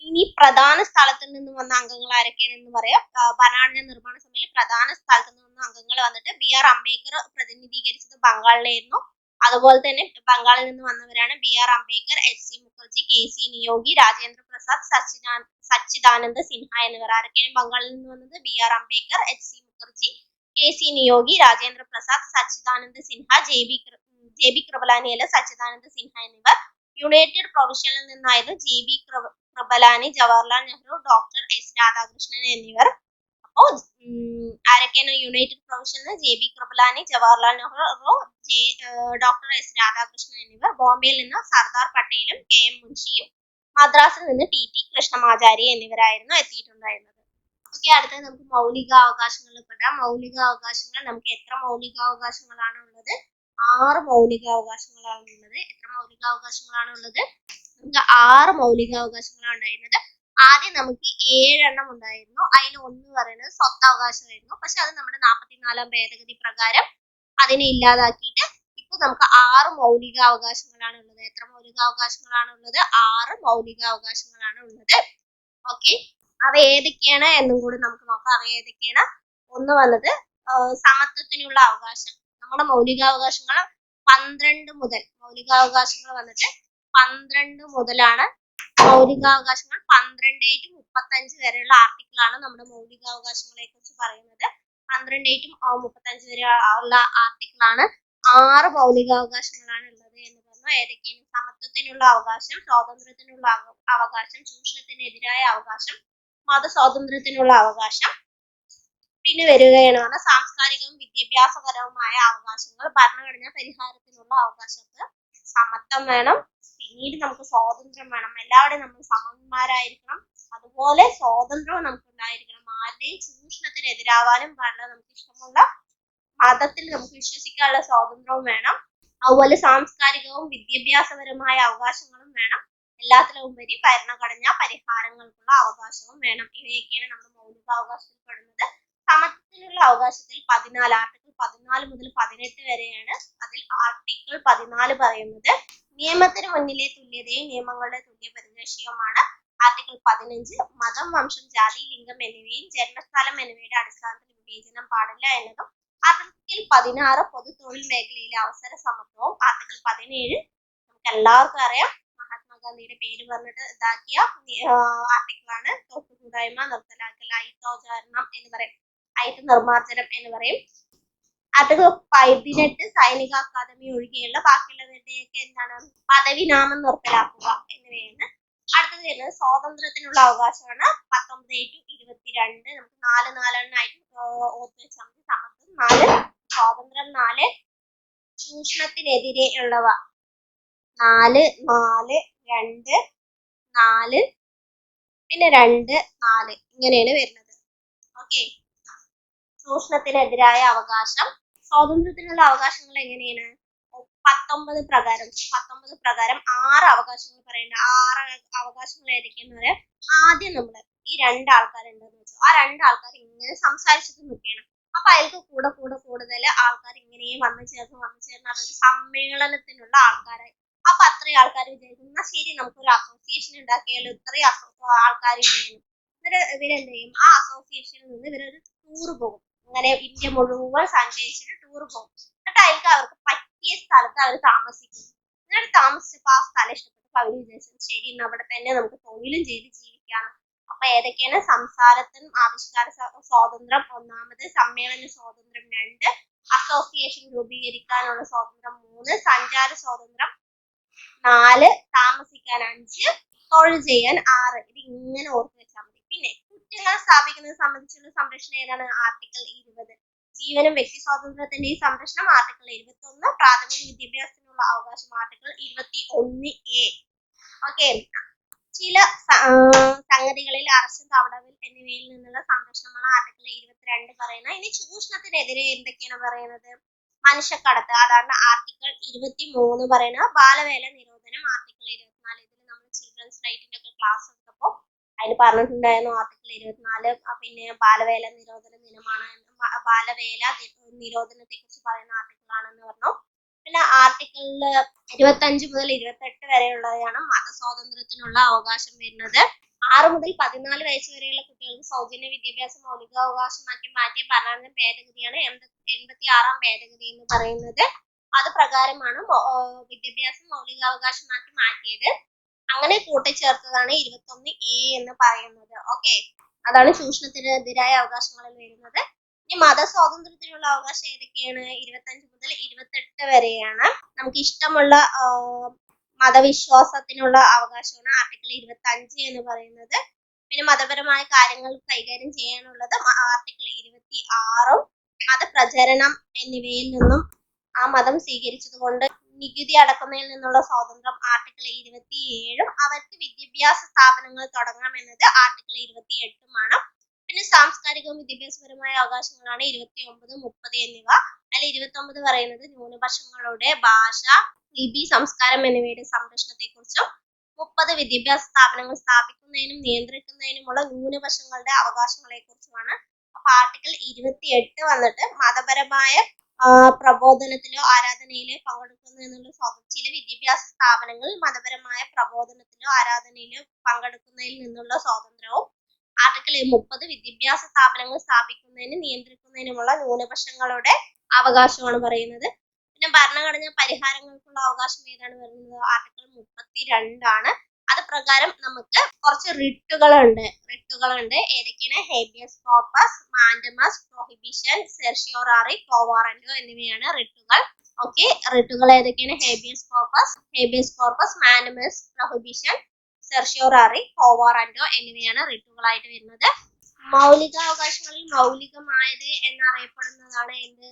ഇനി പ്രധാന സ്ഥലത്ത് നിന്ന് വന്ന അംഗങ്ങൾ ആരൊക്കെയാണെന്ന് പറയാം. ഭരണഘടനാ നിർമ്മാണ സഭയിൽ പ്രധാന സ്ഥലത്ത് നിന്ന് അംഗങ്ങൾ വന്നിട്ട് BR അംബേദ്കർ പ്രതിനിധീകരിച്ചത് ബംഗാളിലായിരുന്നു. അതുപോലെ തന്നെ ബംഗാളിൽ നിന്ന് വന്നവരാണ് BR Ambedkar, HC Mukherjee, KC Niyogi, Rajendra Prasad, സച്ചിദാനന്ദ സിൻഹ എന്നിവർ. ആരൊക്കെയാണ് ബംഗാളിൽ നിന്ന് വന്നത്? BR Ambedkar, HC Mukherjee, KC Niyogi, Rajendra Prasad, സച്ചിദാനന്ദ സിൻഹ, JB കൃപലാനി അല്ല സച്ചിദാനന്ദ സിൻഹ എന്നിവർ. യുണൈറ്റഡ് പ്രൊവിൻഷ്യനിൽ നിന്നായിരുന്നു JB Kripalani, Jawaharlal Nehru, doctor S Radhakrishnan എന്നിവർ. അപ്പോൾ ആരൊക്കെയാണ് യുണൈറ്റഡ് പ്രൊവിൻഷ്യനിൽ? JB Kripalani, Jawaharlal Nehru, doctor S Radhakrishnan എന്നിവർ. ബോംബെയിൽ നിന്ന് സർദാർ പട്ടേലും KM മുൻഷിയും, മദ്രാസിൽ നിന്ന് TT കൃഷ്ണമാചാരി എന്നിവരായിരുന്നു എത്തിയിട്ടുണ്ടായിരുന്നത്. ഓക്കെ, അടുത്തത് നമുക്ക് മൗലികാവകാശങ്ങളിൽ പെടാം. മൗലികാവകാശങ്ങൾ നമുക്ക് എത്ര മൗലികാവകാശങ്ങളാണ് ഉള്ളത്? 6 മൗലികാവകാശങ്ങളാണ് ഉള്ളത്. എത്ര മൗലികാവകാശങ്ങളാണ് ഉള്ളത്? നമുക്ക് 6 മൗലികാവകാശങ്ങളാണ് ഉണ്ടായിരുന്നത്. ആദ്യം നമുക്ക് 7 എണ്ണം ഉണ്ടായിരുന്നു. അതിൽ ഒന്ന് പറയുന്നത് സ്വത്തവകാശമായിരുന്നു. പക്ഷെ അത് നമ്മുടെ 44ാം ഭേദഗതി പ്രകാരം അതിനെ ഇല്ലാതാക്കിയിട്ട് ഇപ്പൊ നമുക്ക് 6 മൗലികാവകാശങ്ങളാണ് ഉള്ളത്. എത്ര മൗലികാവകാശങ്ങളാണ് ഉള്ളത്? 6 മൗലികാവകാശങ്ങളാണ് ഉള്ളത്. ഓക്കെ, അവ ഏതൊക്കെയാണ് എന്നും കൂടി നമുക്ക് നോക്കാം. അവ ഏതൊക്കെയാണ്? ഒന്ന് വന്നത് സമത്വത്തിനുള്ള അവകാശം. നമ്മുടെ മൗലികാവകാശങ്ങൾ 12 മുതൽ മൗലികാവകാശങ്ങൾ വന്നിട്ട് 12 മുതലാണ്. മൗലികാവകാശങ്ങൾ 12 to 35 വരെയുള്ള ആർട്ടിക്കിളാണ് നമ്മുടെ മൗലികാവകാശങ്ങളെ കുറിച്ച് പറയുന്നത്. 12 to 35 വരെ ഉള്ള ആർട്ടിക്കിളാണ്. 6 മൗലികാവകാശങ്ങളാണ് ഉള്ളത് എന്ന് പറഞ്ഞു. ഏതൊക്കെയാണ്? സമത്വത്തിനുള്ള അവകാശം, സ്വാതന്ത്ര്യത്തിനുള്ള അവകാശം, ചൂഷണത്തിനെതിരായ അവകാശം, മതസ്വാതന്ത്ര്യത്തിനുള്ള അവകാശം. പിന്നെ വരികയാണ് പറഞ്ഞാൽ സാംസ്കാരികവും വിദ്യാഭ്യാസപരവുമായ അവകാശങ്ങൾ, ഭരണഘടനാ പരിഹാരത്തിനുള്ള അവകാശങ്ങൾ, സമത്വം വേണം, പിന്നീട് നമുക്ക് സ്വാതന്ത്ര്യം വേണം, എല്ലാവരുടെയും നമ്മൾ സമന്മാരായിരിക്കണം, അതുപോലെ സ്വാതന്ത്ര്യവും നമുക്ക് ഉണ്ടായിരിക്കണം, ആരുടെയും ചൂഷണത്തിനെതിരാവാനും പാടില്ല, നമുക്ക് ഇഷ്ടമുള്ള മതത്തിൽ നമുക്ക് വിശ്വസിക്കാനുള്ള സ്വാതന്ത്ര്യവും വേണം, അതുപോലെ സാംസ്കാരികവും വിദ്യാഭ്യാസപരമായ അവകാശങ്ങളും വേണം, എല്ലാത്തിലും ഉപരി ഭരണഘടനാ പരിഹാരങ്ങൾക്കുള്ള അവകാശവും വേണം. ഇവയൊക്കെയാണ് നമ്മുടെ മൗലികാവകാശത്തിൽ പെടുന്നത്. സമത്വത്തിനുള്ള അവകാശത്തിൽ 14 ആർട്ടിക്കിൾ 14 മുതൽ 18 വരെയാണ്. അതിൽ ആർട്ടിക്കിൾ 14 പറയുന്നത് നിയമത്തിന് മുന്നിലെ തുല്യതയും നിയമങ്ങളുടെ തുല്യ പരിരക്ഷയുമാണ്. ആർട്ടിക്കിൾ 15 മതം, വംശം, ജാതി, ലിംഗം എന്നിവയും ജന്മസ്ഥലം എന്നിവയുടെ അടിസ്ഥാനത്തിൽ വിവേചനം പാടില്ല എന്നതും. ആർട്ടിക്കിൾ 16 പൊതു തൊഴിൽ മേഖലയിലെ അവസര സമത്വവും. ആർട്ടിക്കിൾ 17 നമുക്ക് എല്ലാവർക്കും അറിയാം, മഹാത്മാഗാന്ധിയുടെ പേര് പറഞ്ഞിട്ട് ഇതാക്കിയ ആർട്ടിക്കിളാണ്. തൊട്ടുകൂടായ്മ നിർത്തലാക്കൽ, അയിത്തോചാരണം എന്ന് പറയും, അയിത്ത് നിർമ്മാർജ്ജനം എന്ന് പറയും. ആർട്ടിക്കിൾ 18 സൈനിക അക്കാദമി ഒഴികെയുള്ള ബാക്കിയുള്ളവരുടെയൊക്കെ എന്താണ് പദവി നാമം നിർത്തലാക്കുക എന്നിവയാണ്. അടുത്തത് വരുന്നത് സ്വാതന്ത്ര്യത്തിനുള്ള അവകാശമാണ്. 19 to 22 നമുക്ക് 4 ഓർത്ത് വെച്ചാൽ മതി. സമത്വം 4, സ്വാതന്ത്ര്യം 4, ചൂഷണത്തിനെതിരെ ഉള്ളവ 4, 4, 2, 4, പിന്നെ 2, 4 ഇങ്ങനെയാണ് വരുന്നത്. ഓക്കെ, ചൂഷണത്തിനെതിരായ അവകാശം. സ്വാതന്ത്ര്യത്തിനുള്ള അവകാശങ്ങൾ എങ്ങനെയാണ്? 19 പ്രകാരം 6 അവകാശങ്ങൾ പറയുന്നുണ്ട്. 6 അവകാശങ്ങൾ ഏതൊക്കെയെന്ന് പറയാം. ആദ്യം നമ്മള് ഈ 2 ആൾക്കാരുണ്ടെന്ന് വെച്ചു, ആ 2 ആൾക്കാർ ഇങ്ങനെ സംസാരിച്ചിട്ട് നിൽക്കണം. അപ്പൊ അതിലേക്ക് കൂടുതൽ ആൾക്കാർ ഇങ്ങനെ വന്നു ചേർന്ന് അതൊരു സമ്മേളനത്തിനുള്ള ആൾക്കാരായി. അപ്പൊ അത്രയും ആൾക്കാർ വിചാരിക്കുന്ന ശരി, നമുക്കൊരു അസോസിയേഷൻ ഉണ്ടാക്കിയാലും ഇത്രയും ആൾക്കാരില്ലേന്ന്. എന്നിട്ട് ഇവരെന്ത് ചെയ്യും? ആ അസോസിയേഷനിൽ നിന്ന് ഇവരൊരു ടൂർ പോകും. അങ്ങനെ ഇന്ത്യ മുഴുവൻ സഞ്ചരിച്ചിട്ട് ടൂർ പോകും. എന്നിട്ട് അതിലേക്ക് അവർക്ക് പറ്റിയ സ്ഥലത്ത് അവർ താമസിക്കും. എന്നിട്ട് താമസിച്ചപ്പോ ആ സ്ഥലം ഇഷ്ടപ്പെട്ടപ്പോ അവർ വിചാരിച്ചത് ശരി, ഇന്ന് അവിടെ തന്നെ നമുക്ക് തൊഴിലും ചെയ്ത് ജീവിക്കാം. അപ്പൊ ഏതൊക്കെയാണ്? സംസാരത്തിനും ആവിഷ്കാര സ്വാതന്ത്ര്യം 1, സമ്മേളന സ്വാതന്ത്ര്യം 2, അസോസിയേഷൻ രൂപീകരിക്കാനുള്ള സ്വാതന്ത്ര്യം 3, സഞ്ചാര സ്വാതന്ത്ര്യം 4, താമസിക്കാൻ 5, തൊഴിൽ ചെയ്യാൻ 6. ഇത് ഇങ്ങനെ ഓർത്ത് വെച്ചാൽ മതി. പിന്നെ കുറ്റങ്ങൾ സ്ഥാപിക്കുന്നത് സംബന്ധിച്ചുള്ള സംരക്ഷണം ഏതാണ്? ആർട്ടിക്കിൾ 20. ജീവനും വ്യക്തി സ്വാതന്ത്ര്യത്തിന്റെയും സംരക്ഷണം ആർട്ടിക്കിൾ 21. പ്രാഥമിക വിദ്യാഭ്യാസത്തിനുള്ള അവകാശം ആർട്ടിക്കിൾ 21A. ഓക്കെ, ചില സംഗതികളിൽ അറസ്റ്റ്, തടവിൽ എന്നിവയിൽ നിന്നുള്ള സംരക്ഷണമാണ് ആർട്ടിക്കിൾ 22 പറയുന്നത്. ഇനി ചൂഷണത്തിനെതിരെ എന്തൊക്കെയാണ് പറയുന്നത്? മനുഷ്യക്കടത്ത്, അതാണ് ആർട്ടിക്കിൾ 23 പറയുന്നത്. ബാലവേല നിരോധനം ആർട്ടിക്കിൾ 24. ഇതിൽ നമ്മൾ ചിൽഡ്രൻസ് റൈറ്റിന്റെ ഒക്കെ ക്ലാസ് എടുത്തപ്പോൾ അതിൽ പറഞ്ഞിട്ടുണ്ടായിരുന്നു ആർട്ടിക്കിൾ 24. പിന്നെ ബാലവേല നിരോധന ദിനമാണ്, ബാലവേല നിരോധനത്തെ കുറിച്ച് പറയുന്ന ആർട്ടിക്കിൾ ആണെന്ന് പറഞ്ഞു. പിന്നെ ആർട്ടിക്കിൾ 25 മുതൽ 28 വരെയുള്ളതാണ് മതസ്വാതന്ത്ര്യത്തിനുള്ള അവകാശം വരുന്നത്. 6 മുതൽ 14 വയസ്സ് വരെയുള്ള കുട്ടികൾക്ക് സൗജന്യ വിദ്യാഭ്യാസം മൗലികാവകാശമാക്കി മാറ്റിയ ഭരണഘടന ഭേദഗതിയാണ് 86-ാം ഭേദഗതി എന്ന് പറയുന്നത്. അത് പ്രകാരമാണ് വിദ്യാഭ്യാസം മൗലികാവകാശമാക്കി മാറ്റിയത്. അങ്ങനെ കൂട്ടിച്ചേർത്തതാണ് 21A എന്ന് പറയുന്നത്. ഓക്കെ, അതാണ് ചൂഷണത്തിനെതിരായ അവകാശങ്ങളിൽ വരുന്നത്. ഇനി മതസ്വാതന്ത്ര്യത്തിനുള്ള അവകാശം ഏതൊക്കെയാണ്? 25 മുതൽ 28 വരെയാണ്. നമുക്ക് ഇഷ്ടമുള്ള മതവിശ്വാസത്തിനുള്ള അവകാശമാണ് ആർട്ടിക്കിൾ 25 എന്ന് പറയുന്നത്. പിന്നെ മതപരമായ കാര്യങ്ങൾ കൈകാര്യം ചെയ്യാനുള്ളത് ആർട്ടിക്കിൾ 26. മതപ്രചരണം എന്നിവയിൽ നിന്നും ആ മതം സ്വീകരിച്ചത് കൊണ്ട് നികുതി അടക്കുന്നതിൽ നിന്നുള്ള സ്വാതന്ത്ര്യം ആർട്ടിക്കിൾ 27. അവർക്ക് വിദ്യാഭ്യാസ സ്ഥാപനങ്ങൾ തുടങ്ങാം എന്നത് ആർട്ടിക്കിൾ 28 പിന്നെ സാംസ്കാരികവും വിദ്യാഭ്യാസപരമായ അവകാശങ്ങളാണ് 29, 30 എന്നിവ. അതിൽ 29 പറയുന്നത് ന്യൂനപക്ഷങ്ങളുടെ ഭാഷ, ലിപി, സംസ്കാരം എന്നിവയുടെ സംരക്ഷണത്തെ കുറിച്ചും 30 വിദ്യാഭ്യാസ സ്ഥാപനങ്ങൾ സ്ഥാപിക്കുന്നതിനും നിയന്ത്രിക്കുന്നതിനുമുള്ള ന്യൂനപക്ഷങ്ങളുടെ അവകാശങ്ങളെ കുറിച്ചുമാണ്. അപ്പൊ ആർട്ടിക്കിൾ 28 വന്നിട്ട് മതപരമായ പ്രബോധനത്തിലോ ആരാധനയിലോ പങ്കെടുക്കുന്നതിനുള്ള സ്വാതന്ത്ര്യം. ചില വിദ്യാഭ്യാസ സ്ഥാപനങ്ങളിൽ മതപരമായ പ്രബോധനത്തിലോ ആരാധനയിലോ പങ്കെടുക്കുന്നതിൽ നിന്നുള്ള സ്വാതന്ത്ര്യവും. ആർട്ടിക്കിൾ 30 വിദ്യാഭ്യാസ സ്ഥാപനങ്ങൾ സ്ഥാപിക്കുന്നതിനും നിയന്ത്രിക്കുന്നതിനുമുള്ള ന്യൂനപക്ഷങ്ങളുടെ അവകാശമാണ് പറയുന്നത്. പിന്നെ ഭരണഘടനാ പരിഹാരങ്ങൾക്കുള്ള അവകാശം ഏതാണ് പറയുന്നത്? ആർട്ടിക്കിൾ 32 അത് പ്രകാരം നമുക്ക് കുറച്ച് റിട്ടുകളുണ്ട്. ഏതൊക്കെയാണ്? Habeas corpus, mandamus, prohibition, certiorari, quo warranto എന്നിവയാണ് റിട്ടുകൾ. ഓക്കെ, റിട്ടുകൾ ഏതൊക്കെയാണ്? Habeas corpus, mandamus, prohibition, certiorari, quo warranto എന്നിവയാണ് റിട്ടുകളായിട്ട് വരുന്നത്. മൗലികാവകാശങ്ങളിൽ മൗലികമായത് എന്നറിയപ്പെടുന്നതാണ് എന്ത്?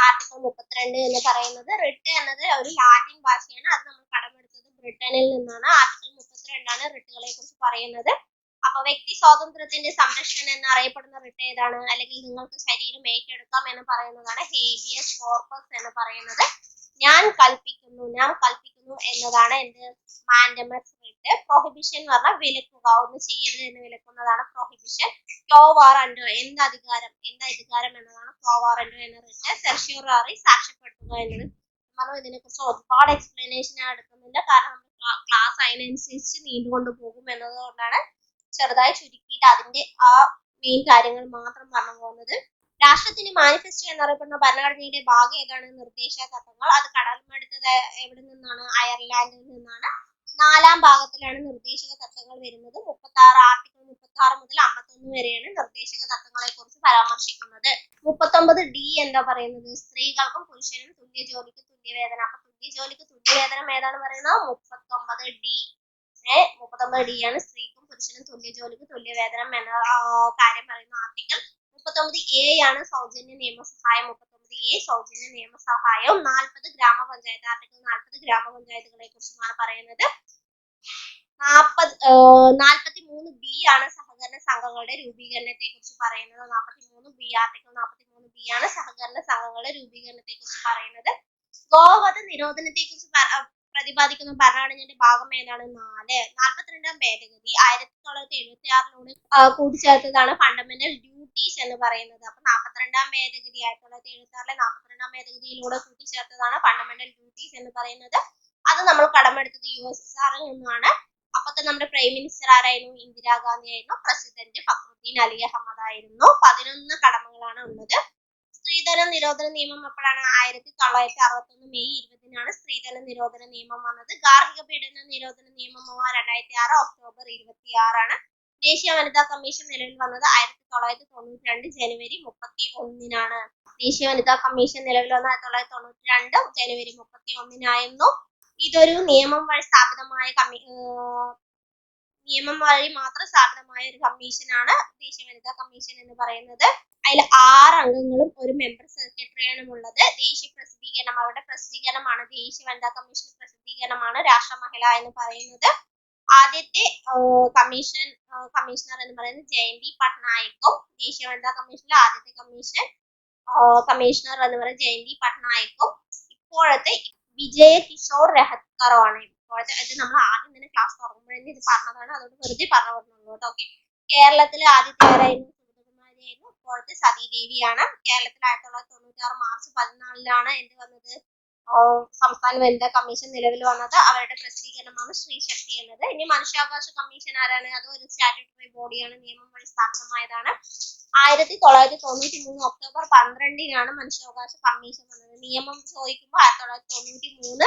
ആർട്ടിക്കിൾ 32 എന്ന് പറയുന്നത്. റിട്ട് എന്നത് ഒരു ലാറ്റിൻ ഭാഷയാണ്. അത് നമ്മൾ കടമെടുത്തത് ബ്രിട്ടനിൽ നിന്നാണ്. ആർട്ടിക്കിൾ 32 റിട്ടുകളെ കുറിച്ച് പറയുന്നത്. അപ്പൊ വ്യക്തി സ്വാതന്ത്ര്യത്തിന്റെ സംരക്ഷകൻ എന്നറിയപ്പെടുന്ന റിട്ട് ഏതാണ്? അല്ലെങ്കിൽ നിങ്ങൾക്ക് ശരീരം ഏറ്റെടുക്കാം എന്ന് പറയുന്നതാണ് ഹേബിയസ് കോർപ്പസ് എന്ന് പറയുന്നത്. ഞാൻ കൽപ്പിക്കുന്നു എന്നതാണ് എന്ത്? Mandamus writ. പ്രൊഹിബിഷൻ എന്ന് പറഞ്ഞാൽ വിലക്കുക, ഒന്നും ചെയ്യരുത് എന്ന് വിലക്കുന്നതാണ് പ്രൊഹിബിഷൻ. ക്വോ വാറന്റോ, എന്ത് അധികാരം എന്നതാണ് ക്വോ വാറന്റോ എന്ന റിട്ട്. സെർഷ്യോറി, സാക്ഷ്യപ്പെടുത്തുക എന്നത്. നമ്മൾ ഇതിനെക്കുറിച്ച് ഒരുപാട് എക്സ്പ്ലനേഷൻ എടുക്കുന്നില്ല, കാരണം ക്ലാസ് അതിനനുസരിച്ച് നീണ്ടുകൊണ്ട് പോകും എന്നതുകൊണ്ടാണ് ചെറുതായി ചുരുക്കിയിട്ട് അതിന്റെ ആ മെയിൻ കാര്യങ്ങൾ മാത്രം പറഞ്ഞു പോകുന്നത്. രാഷ്ട്രത്തിന്റെ മാനിഫെസ്റ്റോ എന്നറിയപ്പെടുന്ന ഭരണഘടനയുടെ ഭാഗം ഏതാണ്? നിർദ്ദേശ തത്വങ്ങൾ. അത് കടമെടുത്തത് എവിടെ നിന്നാണ്? അയർലാൻഡിൽ നിന്നാണ്. 4-ാം ഭാഗത്തിലാണ് നിർദ്ദേശക തത്വങ്ങൾ വരുന്നത്. 36 ആർട്ടിക്കിൾ 36 മുതൽ 51 വരെയാണ് നിർദ്ദേശക തത്വങ്ങളെ കുറിച്ച് പരാമർശിക്കുന്നത്. 39D എന്താ പറയുന്നത്? സ്ത്രീകൾക്കും പുരുഷനും തുല്യ ജോലിക്ക് തുല്യവേതനം. അപ്പൊ തുല്യ ജോലിക്ക് തുല്യവേതനം ഏതാണ് പറയുന്നത്? 39D. 39D ആണ് സ്ത്രീക്കും പുരുഷനും തുല്യ ജോലിക്ക് തുല്യവേതനം എന്ന കാര്യം പറയുന്ന ആർട്ടിക്കിൾ. 39A ആണ് സൗജന്യ നിയമസഹായം. 39A സൗജന്യ നിയമസഹായവും. 40 ഗ്രാമപഞ്ചായത്ത്. ആർട്ടിക്കിൾ 40 ഗ്രാമപഞ്ചായത്തുകളെ കുറിച്ചാണ് പറയുന്നത്. 43B ആണ് സഹകരണ സംഘങ്ങളുടെ രൂപീകരണത്തെ കുറിച്ച് പറയുന്നത്. 43B ആർട്ടിക്കിൾ 43B ആണ് സഹകരണ സംഘങ്ങളുടെ രൂപീകരണത്തെ കുറിച്ച് പറയുന്നത്. ഗോവധ നിരോധനത്തെ കുറിച്ച് പ്രതിപാദിക്കുന്ന ഭരണഘടനയുടെ ഭാഗം ഏതാണ്? 4. 42-ാം ഭേദഗതി 1976 കൂട്ടിച്ചേർത്തതാണ് ഫണ്ടമെന്റൽ ഡ്യൂട്ടീസ് എന്ന് പറയുന്നത്. അപ്പൊ 42-ാം ഭേദഗതി 1976 42-ാം ഭേദഗതിയിലൂടെ കൂട്ടിച്ചേർത്തതാണ് ഫണ്ടമെന്റൽ ഡ്യൂട്ടീസ് എന്ന് പറയുന്നത്. അത് നമ്മൾ കടമെടുത്തത് USSRൽ നിന്നാണ്. അപ്പത്തെ നമ്മുടെ പ്രൈം മിനിസ്റ്റർ ആരായിരുന്നു? ഇന്ദിരാഗാന്ധി ആയിരുന്നു. പ്രസിഡന്റ് ഫക്രുദ്ദീൻ അലി അഹമ്മദ് ആയിരുന്നു. 11 കടമകളാണ് ഉള്ളത്. സ്ത്രീധന നിരോധന നിയമം എപ്പോഴാണ്? 1961 മെയ് 20-നാണ് സ്ത്രീധന നിരോധന നിയമം വന്നത്. ഗാർഹിക പീഡന നിരോധന നിയമം 2006 ഒക്ടോബർ 26 ദേശീയ വനിതാ കമ്മീഷൻ നിലവിൽ വന്നത് 1992 ജനുവരി 31-നാണ്. ദേശീയ വനിതാ കമ്മീഷൻ നിലവിൽ വന്നത് 1992 ജനുവരി 31-നായിരുന്നു. ഇതൊരു നിയമം വഴി മാത്രം സ്ഥാപിതമായ ഒരു കമ്മീഷനാണ് ദേശീയ വനിതാ കമ്മീഷൻ എന്ന് പറയുന്നത്. അതിൽ 6 അംഗങ്ങളും ഒരു മെമ്പർ സെക്രട്ടറിയാണ് ഉള്ളത്. ദേശീയ പ്രസിദ്ധീകരണം, അവരുടെ പ്രസിദ്ധീകരണമാണ് ദേശീയ വനിതാ കമ്മീഷൻ പ്രസിദ്ധീകരണമാണ് രാഷ്ട്ര മഹിള എന്ന് പറയുന്നത്. ആദ്യത്തെ കമ്മീഷണർ എന്ന് പറയുന്നത് ജയന്തി പട്നായിക്കും. ദേശീയ വനിതാ കമ്മീഷനിലെ ആദ്യത്തെ കമ്മീഷണർ എന്ന് പറയുന്നത് ജയന്തി പട്നായിക്കും. ഇപ്പോഴത്തെ വിജയ കിഷോർ രഹത്കറുമാണ്. ഇപ്പോഴത്തെ ഇത് നമ്മൾ ആദ്യം തന്നെ ക്ലാസ് തുടങ്ങുമ്പോഴേ ഇത് പറഞ്ഞതാണ്, അതുകൊണ്ട് വെറുതെ പറഞ്ഞു കേട്ടോ. ഓക്കെ, കേരളത്തിലെ ആദ്യത്തെ ആരായിരുന്നു? സുഗതകുമാരിയായിരുന്നു. ഇപ്പോഴത്തെ സതീദേവിയാണ്. കേരളത്തിൽ 1996 മാർച്ച് 14-നാണ് എന്ത് വന്നത്? സംസ്ഥാന വനിതാ കമ്മീഷൻ നിലവിൽ വന്നത്. അവരുടെ പ്രസിദ്ധീകരണമാണ് സ്ത്രീ ശക്തി എന്നത്. ഇനി മനുഷ്യാവകാശ കമ്മീഷൻ ആരാണ്? അത് ഒരു സ്റ്റാറ്റ്യൂട്ടറി ബോഡിയാണ്, നിയമം വഴി സ്ഥാപിതമായതാണ്. 1993 ഒക്ടോബർ 12-നാണ് മനുഷ്യാവകാശ കമ്മീഷൻ വന്നത്. നിയമം ചോദിക്കുമ്പോൾ 1993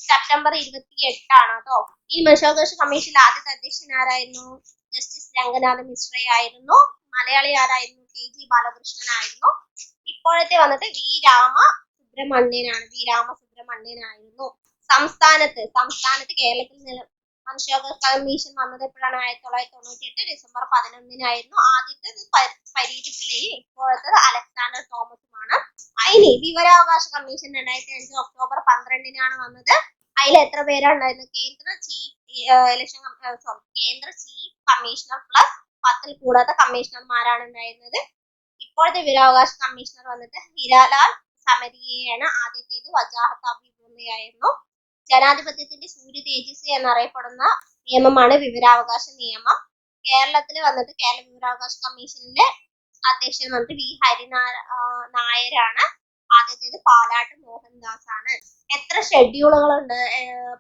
സെപ്റ്റംബർ 28 കേട്ടോ. ഈ മനുഷ്യാവകാശ കമ്മീഷനിൽ ആദ്യത്തെ അധ്യക്ഷൻ ആരായിരുന്നു? ജസ്റ്റിസ് രംഗനാഥ് മിശ്ര ആയിരുന്നു. മലയാളി ആരായിരുന്നു? KG ബാലകൃഷ്ണൻ ആയിരുന്നു. ഇപ്പോഴത്തെ വന്നിട്ട് വി രാമസുബ്രഹ്മണ്യനായിരുന്നു. സംസ്ഥാനത്ത് കേരളത്തിൽ മനുഷ്യാവകാശ കമ്മീഷൻ വന്നത് എപ്പോഴാണ്? 1998 ഡിസംബർ 11-നായിരുന്നു. ആദ്യത്തേത് പരീതി പിള്ളയും ഇപ്പോഴത്തേത് അലക്സാണ്ടർ തോമസുമാണ്. ഇനി വിവരാവകാശ കമ്മീഷൻ 2005 ഒക്ടോബർ 12-നാണ് വന്നത്. അതിൽ എത്ര പേരാണ് ഉണ്ടായിരുന്നത്? കേന്ദ്ര ചീഫ് കമ്മീഷണർ പ്ലസ് 10 കൂടാത്ത കമ്മീഷണർമാരാണ് ഉണ്ടായിരുന്നത്. ഇപ്പോഴത്തെ വിവരാവകാശ കമ്മീഷണർ വന്നിട്ട് ഹീരാലാൽ സമരിയയാണ്. ആദ്യത്തേത് വജാഹത്ത് അബിബുള്ളയായിരുന്നു. ജനാധിപത്യത്തിന്റെ സൂര്യ തേജസ് എന്നറിയപ്പെടുന്ന നിയമമാണ് വിവരാവകാശ നിയമം. കേരളത്തിൽ വന്നിട്ട് കേരള വിവരാവകാശ കമ്മീഷനിലെ അധ്യക്ഷൻ വന്നിട്ട് വി നായരാണ്. ആദ്യത്തേത് പാലാട്ട് മോഹൻദാസ് ആണ്. എത്ര ഷെഡ്യൂളുകളുണ്ട്?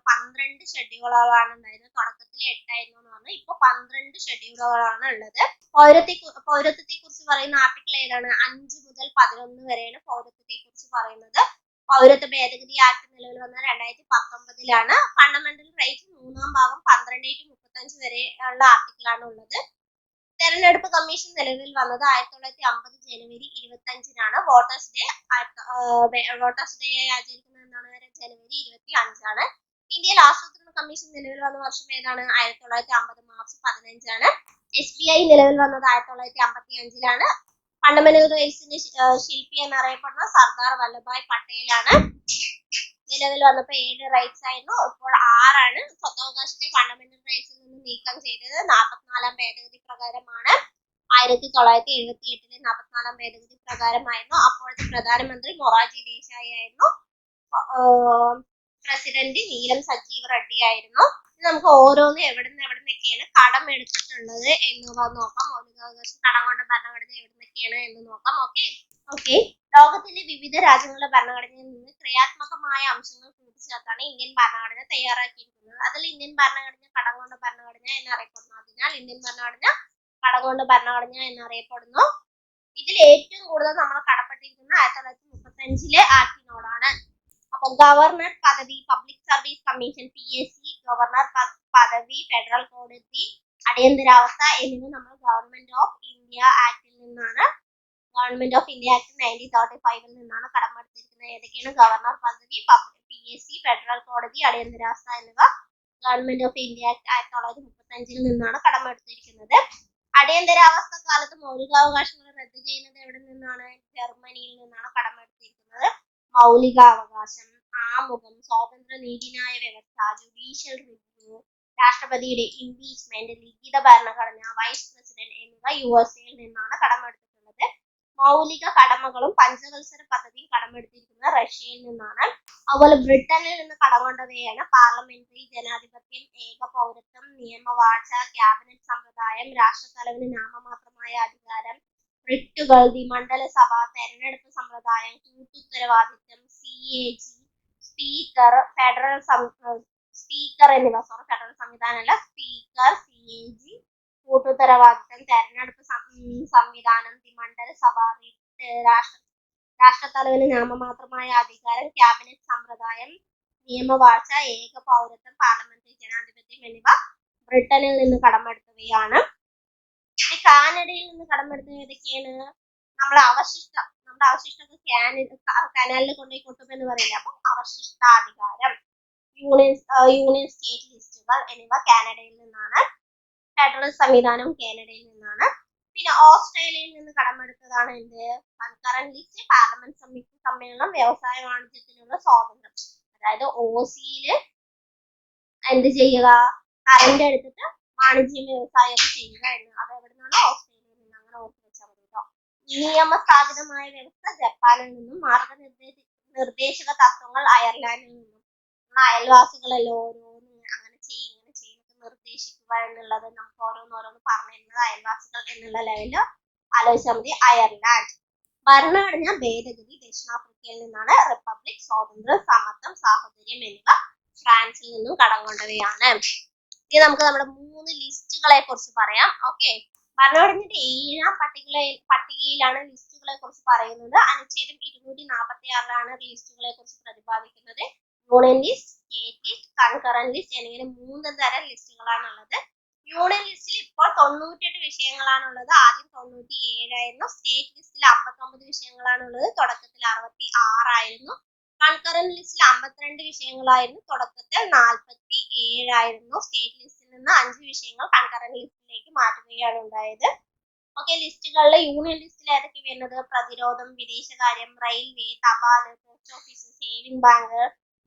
12 ഷെഡ്യൂളുകളാണ് ഉണ്ടായിരുന്നത്. തുടക്കത്തിൽ 8 ആയിരുന്നു എന്ന് പറഞ്ഞു. ഇപ്പൊ 12 ഷെഡ്യൂളുകളാണ് ഉള്ളത്. പൗരത്വത്തെ കുറിച്ച് പറയുന്ന ആർട്ടിക്കിൾ ഏതാണ്? 5 മുതൽ 11 വരെയാണ് പൗരത്വത്തെ കുറിച്ച് പറയുന്നത്. പൗരത്വ ഭേദഗതി ആക്ട് നിലവിൽ വന്നത് 2019-ലാണ്. ഫണ്ടമെന്റൽ റൈറ്റ്സ് 3-ാം ഭാഗം 12 to 35 വരെ ഉള്ള ആർട്ടിക്കിളാണ് ഉള്ളത്. തെരഞ്ഞെടുപ്പ് കമ്മീഷൻ നിലവിൽ വന്നത് 1950 ജനുവരി 25-നാണ്. വോട്ടേഴ്സ് ഡേ ആചരിക്കുന്നത് എന്നാണ്? ജനുവരി 25-ആണ്. ഇന്ത്യയിൽ ആസൂത്രണ കമ്മീഷൻ നിലവിൽ വന്ന വർഷം ഏതാണ്? 1950 മാർച്ച് 15-ആണ്. SBI നിലവിൽ വന്നത് 1955-ലാണ്. ഫണ്ടമെന്റൽ റൈറ്റ്സിന്റെ ശില്പി എന്നറിയപ്പെടുന്ന സർദാർ വല്ലഭായ് പട്ടേലാണ്. നിലവിൽ വന്നപ്പോൾ 7 റൈറ്റ്സ് ആയിരുന്നു, ഇപ്പോൾ 6ആണ്. സ്വത്തവകാശത്തെ ഫണ്ടമെന്റൽ റൈറ്റ്സിൽ നിന്ന് നീക്കം ചെയ്തത് 44 ഭേദഗതി പ്രകാരമാണ്. 1978 44 ഭേദഗതി പ്രകാരമായിരുന്നു. അപ്പോഴത്തെ പ്രധാനമന്ത്രി മൊറാർജി ദേശായി ആയിരുന്നു. പ്രസിഡന്റ് നീലം സഞ്ജീവ് റെഡ്ഡി ആയിരുന്നു. നമുക്ക് ഓരോന്ന് എവിടുന്നൊക്കെയാണ് കടം എടുത്തിട്ടുള്ളത് എന്ന് നോക്കാം. മൗലികാവകാശ കടം കൊണ്ട ഭരണഘടന എവിടുന്നൊക്കെയാണ് എന്ന് നോക്കാം. ഓക്കെ ലോകത്തിന്റെ വിവിധ രാജ്യങ്ങളുടെ ഭരണഘടനയിൽ നിന്ന് ക്രിയാത്മകമായ അംശങ്ങൾ കൂട്ടിച്ചേർത്താണ് ഇന്ത്യൻ ഭരണഘടന തയ്യാറാക്കിയിരിക്കുന്നത്. അതിൽ ഇന്ത്യൻ ഭരണഘടന കടം കൊണ്ട ഭരണഘടന എന്നറിയപ്പെടുന്നു. അതിനാൽ ഇന്ത്യൻ ഭരണഘടന കടം കൊണ്ട ഭരണഘടന എന്നറിയപ്പെടുന്നു. ഇതിൽ ഏറ്റവും കൂടുതൽ നമ്മൾ കടപ്പെട്ടിരിക്കുന്ന 1935 ആക്ടിനോടാണ്. അപ്പൊ ഗവർണർ പദവി, public service commission PSC, governor പദവി, ഫെഡറൽ കോടതി, അടിയന്തരാവസ്ഥ എന്നിവ നമ്മൾ ഗവൺമെന്റ് ഓഫ് ഇന്ത്യ ആക്ടിൽ നിന്നാണ്, ഗവൺമെന്റ് ഓഫ് ഇന്ത്യ ആക്ട് 1935 നിന്നാണ് കടമെടുത്തിരിക്കുന്നത്. ഏതൊക്കെയാണ്? ഗവർണർ പദവി, PSC, ഫെഡറൽ കോടതി, അടിയന്തരാവസ്ഥ എന്നിവ ഗവൺമെന്റ് ഓഫ് ഇന്ത്യ ആക്ട് 1935 നിന്നാണ് കടമെടുത്തിരിക്കുന്നത്. അടിയന്തരാവസ്ഥ കാലത്ത് മൗലികാവകാശങ്ങൾ റദ്ദു ചെയ്യുന്നത് എവിടെ നിന്നാണ്? ജർമ്മനിയിൽ നിന്നാണ് കടമെടുത്തിരിക്കുന്നത്. മൗലികാവകാശം, ആമുഖം, സ്വാതന്ത്ര്യ നീതിന്യായ വ്യവസ്ഥ, ജുഡീഷ്യൽ റിവ്യൂ, രാഷ്ട്രപതിയുടെ ഇംപീച്ച്മെന്റ്, ലിഖിത ഭരണഘടന, വൈസ് പ്രസിഡന്റ് എന്നിവ USA നിന്നാണ് കടമെടുത്തിട്ടുള്ളത്. മൗലിക കടമകളും പഞ്ചവത്സര പദ്ധതിയും കടമെടുത്തിരിക്കുന്നത് റഷ്യയിൽ നിന്നാണ്. അതുപോലെ ബ്രിട്ടനിൽ നിന്ന് കടം കൊണ്ടവയാണ് പാർലമെന്ററി ജനാധിപത്യം, ഏക പൗരത്വം, നിയമവാഴ്ച, ക്യാബിനറ്റ് സമ്പ്രദായം, രാഷ്ട്രത്തലവന് നാമമാത്രമായ അധികാരം, റിട്ടുകൾ, ദ്വിമണ്ഡല സഭ, തെരഞ്ഞെടുപ്പ് സമ്പ്രദായം, കൂട്ടുത്തരവാദിത്വം, CAG, സ്പീക്കർ, ഫെഡറൽ സംവിധാനമല്ല, സ്പീക്കർ, CAG, കൂട്ടുത്തരവാദിത്വം, തെരഞ്ഞെടുപ്പ് സംവിധാനം, ദ്വിമണ്ഡല സഭ, റിട്ട്, രാഷ്ട്രത്തലവന് നാമമാത്രമായ അധികാരം, ക്യാബിനറ്റ് സമ്പ്രദായം, നിയമവാഴ്ച, ഏക പൗരത്വം, പാർലമെന്ററി ജനാധിപത്യം എന്നിവ ബ്രിട്ടനിൽ നിന്ന് കടമെടുത്തവയാണ്. കാനഡയിൽ നിന്ന് കടമെടുത്തത് ഏതൊക്കെയാണ്? നമ്മുടെ അവശിഷ്ടത്തെ കനാലിൽ കൊണ്ടുപോയി കൊട്ടുമെന്ന് പറയില്ല. അപ്പം അവശിഷ്ടാധികാരം, യൂണിയൻ സ്റ്റേറ്റ് ലിസ്റ്റുകൾ എന്നിവ കാനഡയിൽ നിന്നാണ്. ഫെഡറൽ സംവിധാനം കാനഡയിൽ നിന്നാണ്. പിന്നെ ഓസ്ട്രേലിയയിൽ നിന്ന് കടമെടുത്തതാണ് എന്ത്? കൺകറന്റ് ലിസ്റ്റ്, പാർലമെന്റ് സംയുക്ത സമ്മേളനം, വ്യവസായ വാണിജ്യത്തിനുള്ള സ്വാതന്ത്ര്യം. അതായത് OCയില് എന്ത് ചെയ്യുക? കറന്റ് എടുത്തിട്ട് വാണിജ്യം വ്യവസായമൊക്കെ ചെയ്യുക എന്ന്. അത് എവിടെ നിന്നാണ്? ഓസ്ട്രേലിയയിൽ നിന്ന്. അങ്ങനെ ഓർത്ത് വെച്ചാൽ മതി കേട്ടോ. നിയമസ്ഥാപിതമായ വ്യവസ്ഥ ജപ്പാനിൽ നിന്നും, മാർഗനിർദ്ദേശക തത്വങ്ങൾ അയർലാൻഡിൽ നിന്നും. അയൽവാസികളല്ലോ ഓരോന്ന് അങ്ങനെ ചെയ്യും ഇങ്ങനെ ചെയ്യുന്നത് നിർദ്ദേശിക്കുക എന്നുള്ളത് നമുക്ക് ഓരോന്നോരോന്ന് പറഞ്ഞു തരുന്നത് അയൽവാസികൾ എന്നുള്ള ലെവലിൽ ആലോചിച്ചാൽ മതി. അയർലാൻഡ്. ഭരണഘടന ഭേദഗതി ദക്ഷിണാഫ്രിക്കയിൽ നിന്നാണ്. റിപ്പബ്ലിക്, സ്വാതന്ത്ര്യം, സമത്വം, സാഹോദര്യം എന്നിവ ഫ്രാൻസിൽ നിന്നും കടം കൊണ്ടവയാണ്. ഇനി നമുക്ക് നമ്മുടെ 3 ലിസ്റ്റുകളെ കുറിച്ച് പറയാം. ഓക്കെ, ഭരണഘടനയുടെ 7ാം പട്ടികയിലാണ് ലിസ്റ്റുകളെ കുറിച്ച് പറയുന്നത്. അനുച്ഛേദം 246 ലിസ്റ്റുകളെ കുറിച്ച് പ്രതിപാദിക്കുന്നത്. Union list, state list, concurrent list എന്നിങ്ങനെ 3 തരം ലിസ്റ്റുകളാണുള്ളത്. യൂണിയൻ ലിസ്റ്റിൽ ഇപ്പോൾ 98 വിഷയങ്ങളാണുള്ളത്. ആദ്യം 97 ആയിരുന്നു. സ്റ്റേറ്റ് ലിസ്റ്റിൽ 59 വിഷയങ്ങളാണുള്ളത്. തുടക്കത്തിൽ 66 ആയിരുന്നു. കൺകറന്റ് ലിസ്റ്റിൽ 52 വിഷയങ്ങളായിരുന്നു. തുടക്കത്തിൽ 47 ആയിരുന്നു. സ്റ്റേറ്റ് ലിസ്റ്റിൽ നിന്ന് 5 വിഷയങ്ങൾ കൺകറന്റ് ലിസ്റ്റിലേക്ക് മാറ്റുകയാണ് ഉണ്ടായത്. ഓക്കെ, ലിസ്റ്റുകളിൽ യൂണിയൻ ലിസ്റ്റിൽ ഏതൊക്കെ വരുന്നത്? പ്രതിരോധം, വിദേശകാര്യം, റെയിൽവേ, തപാൽ, post office, saving bank,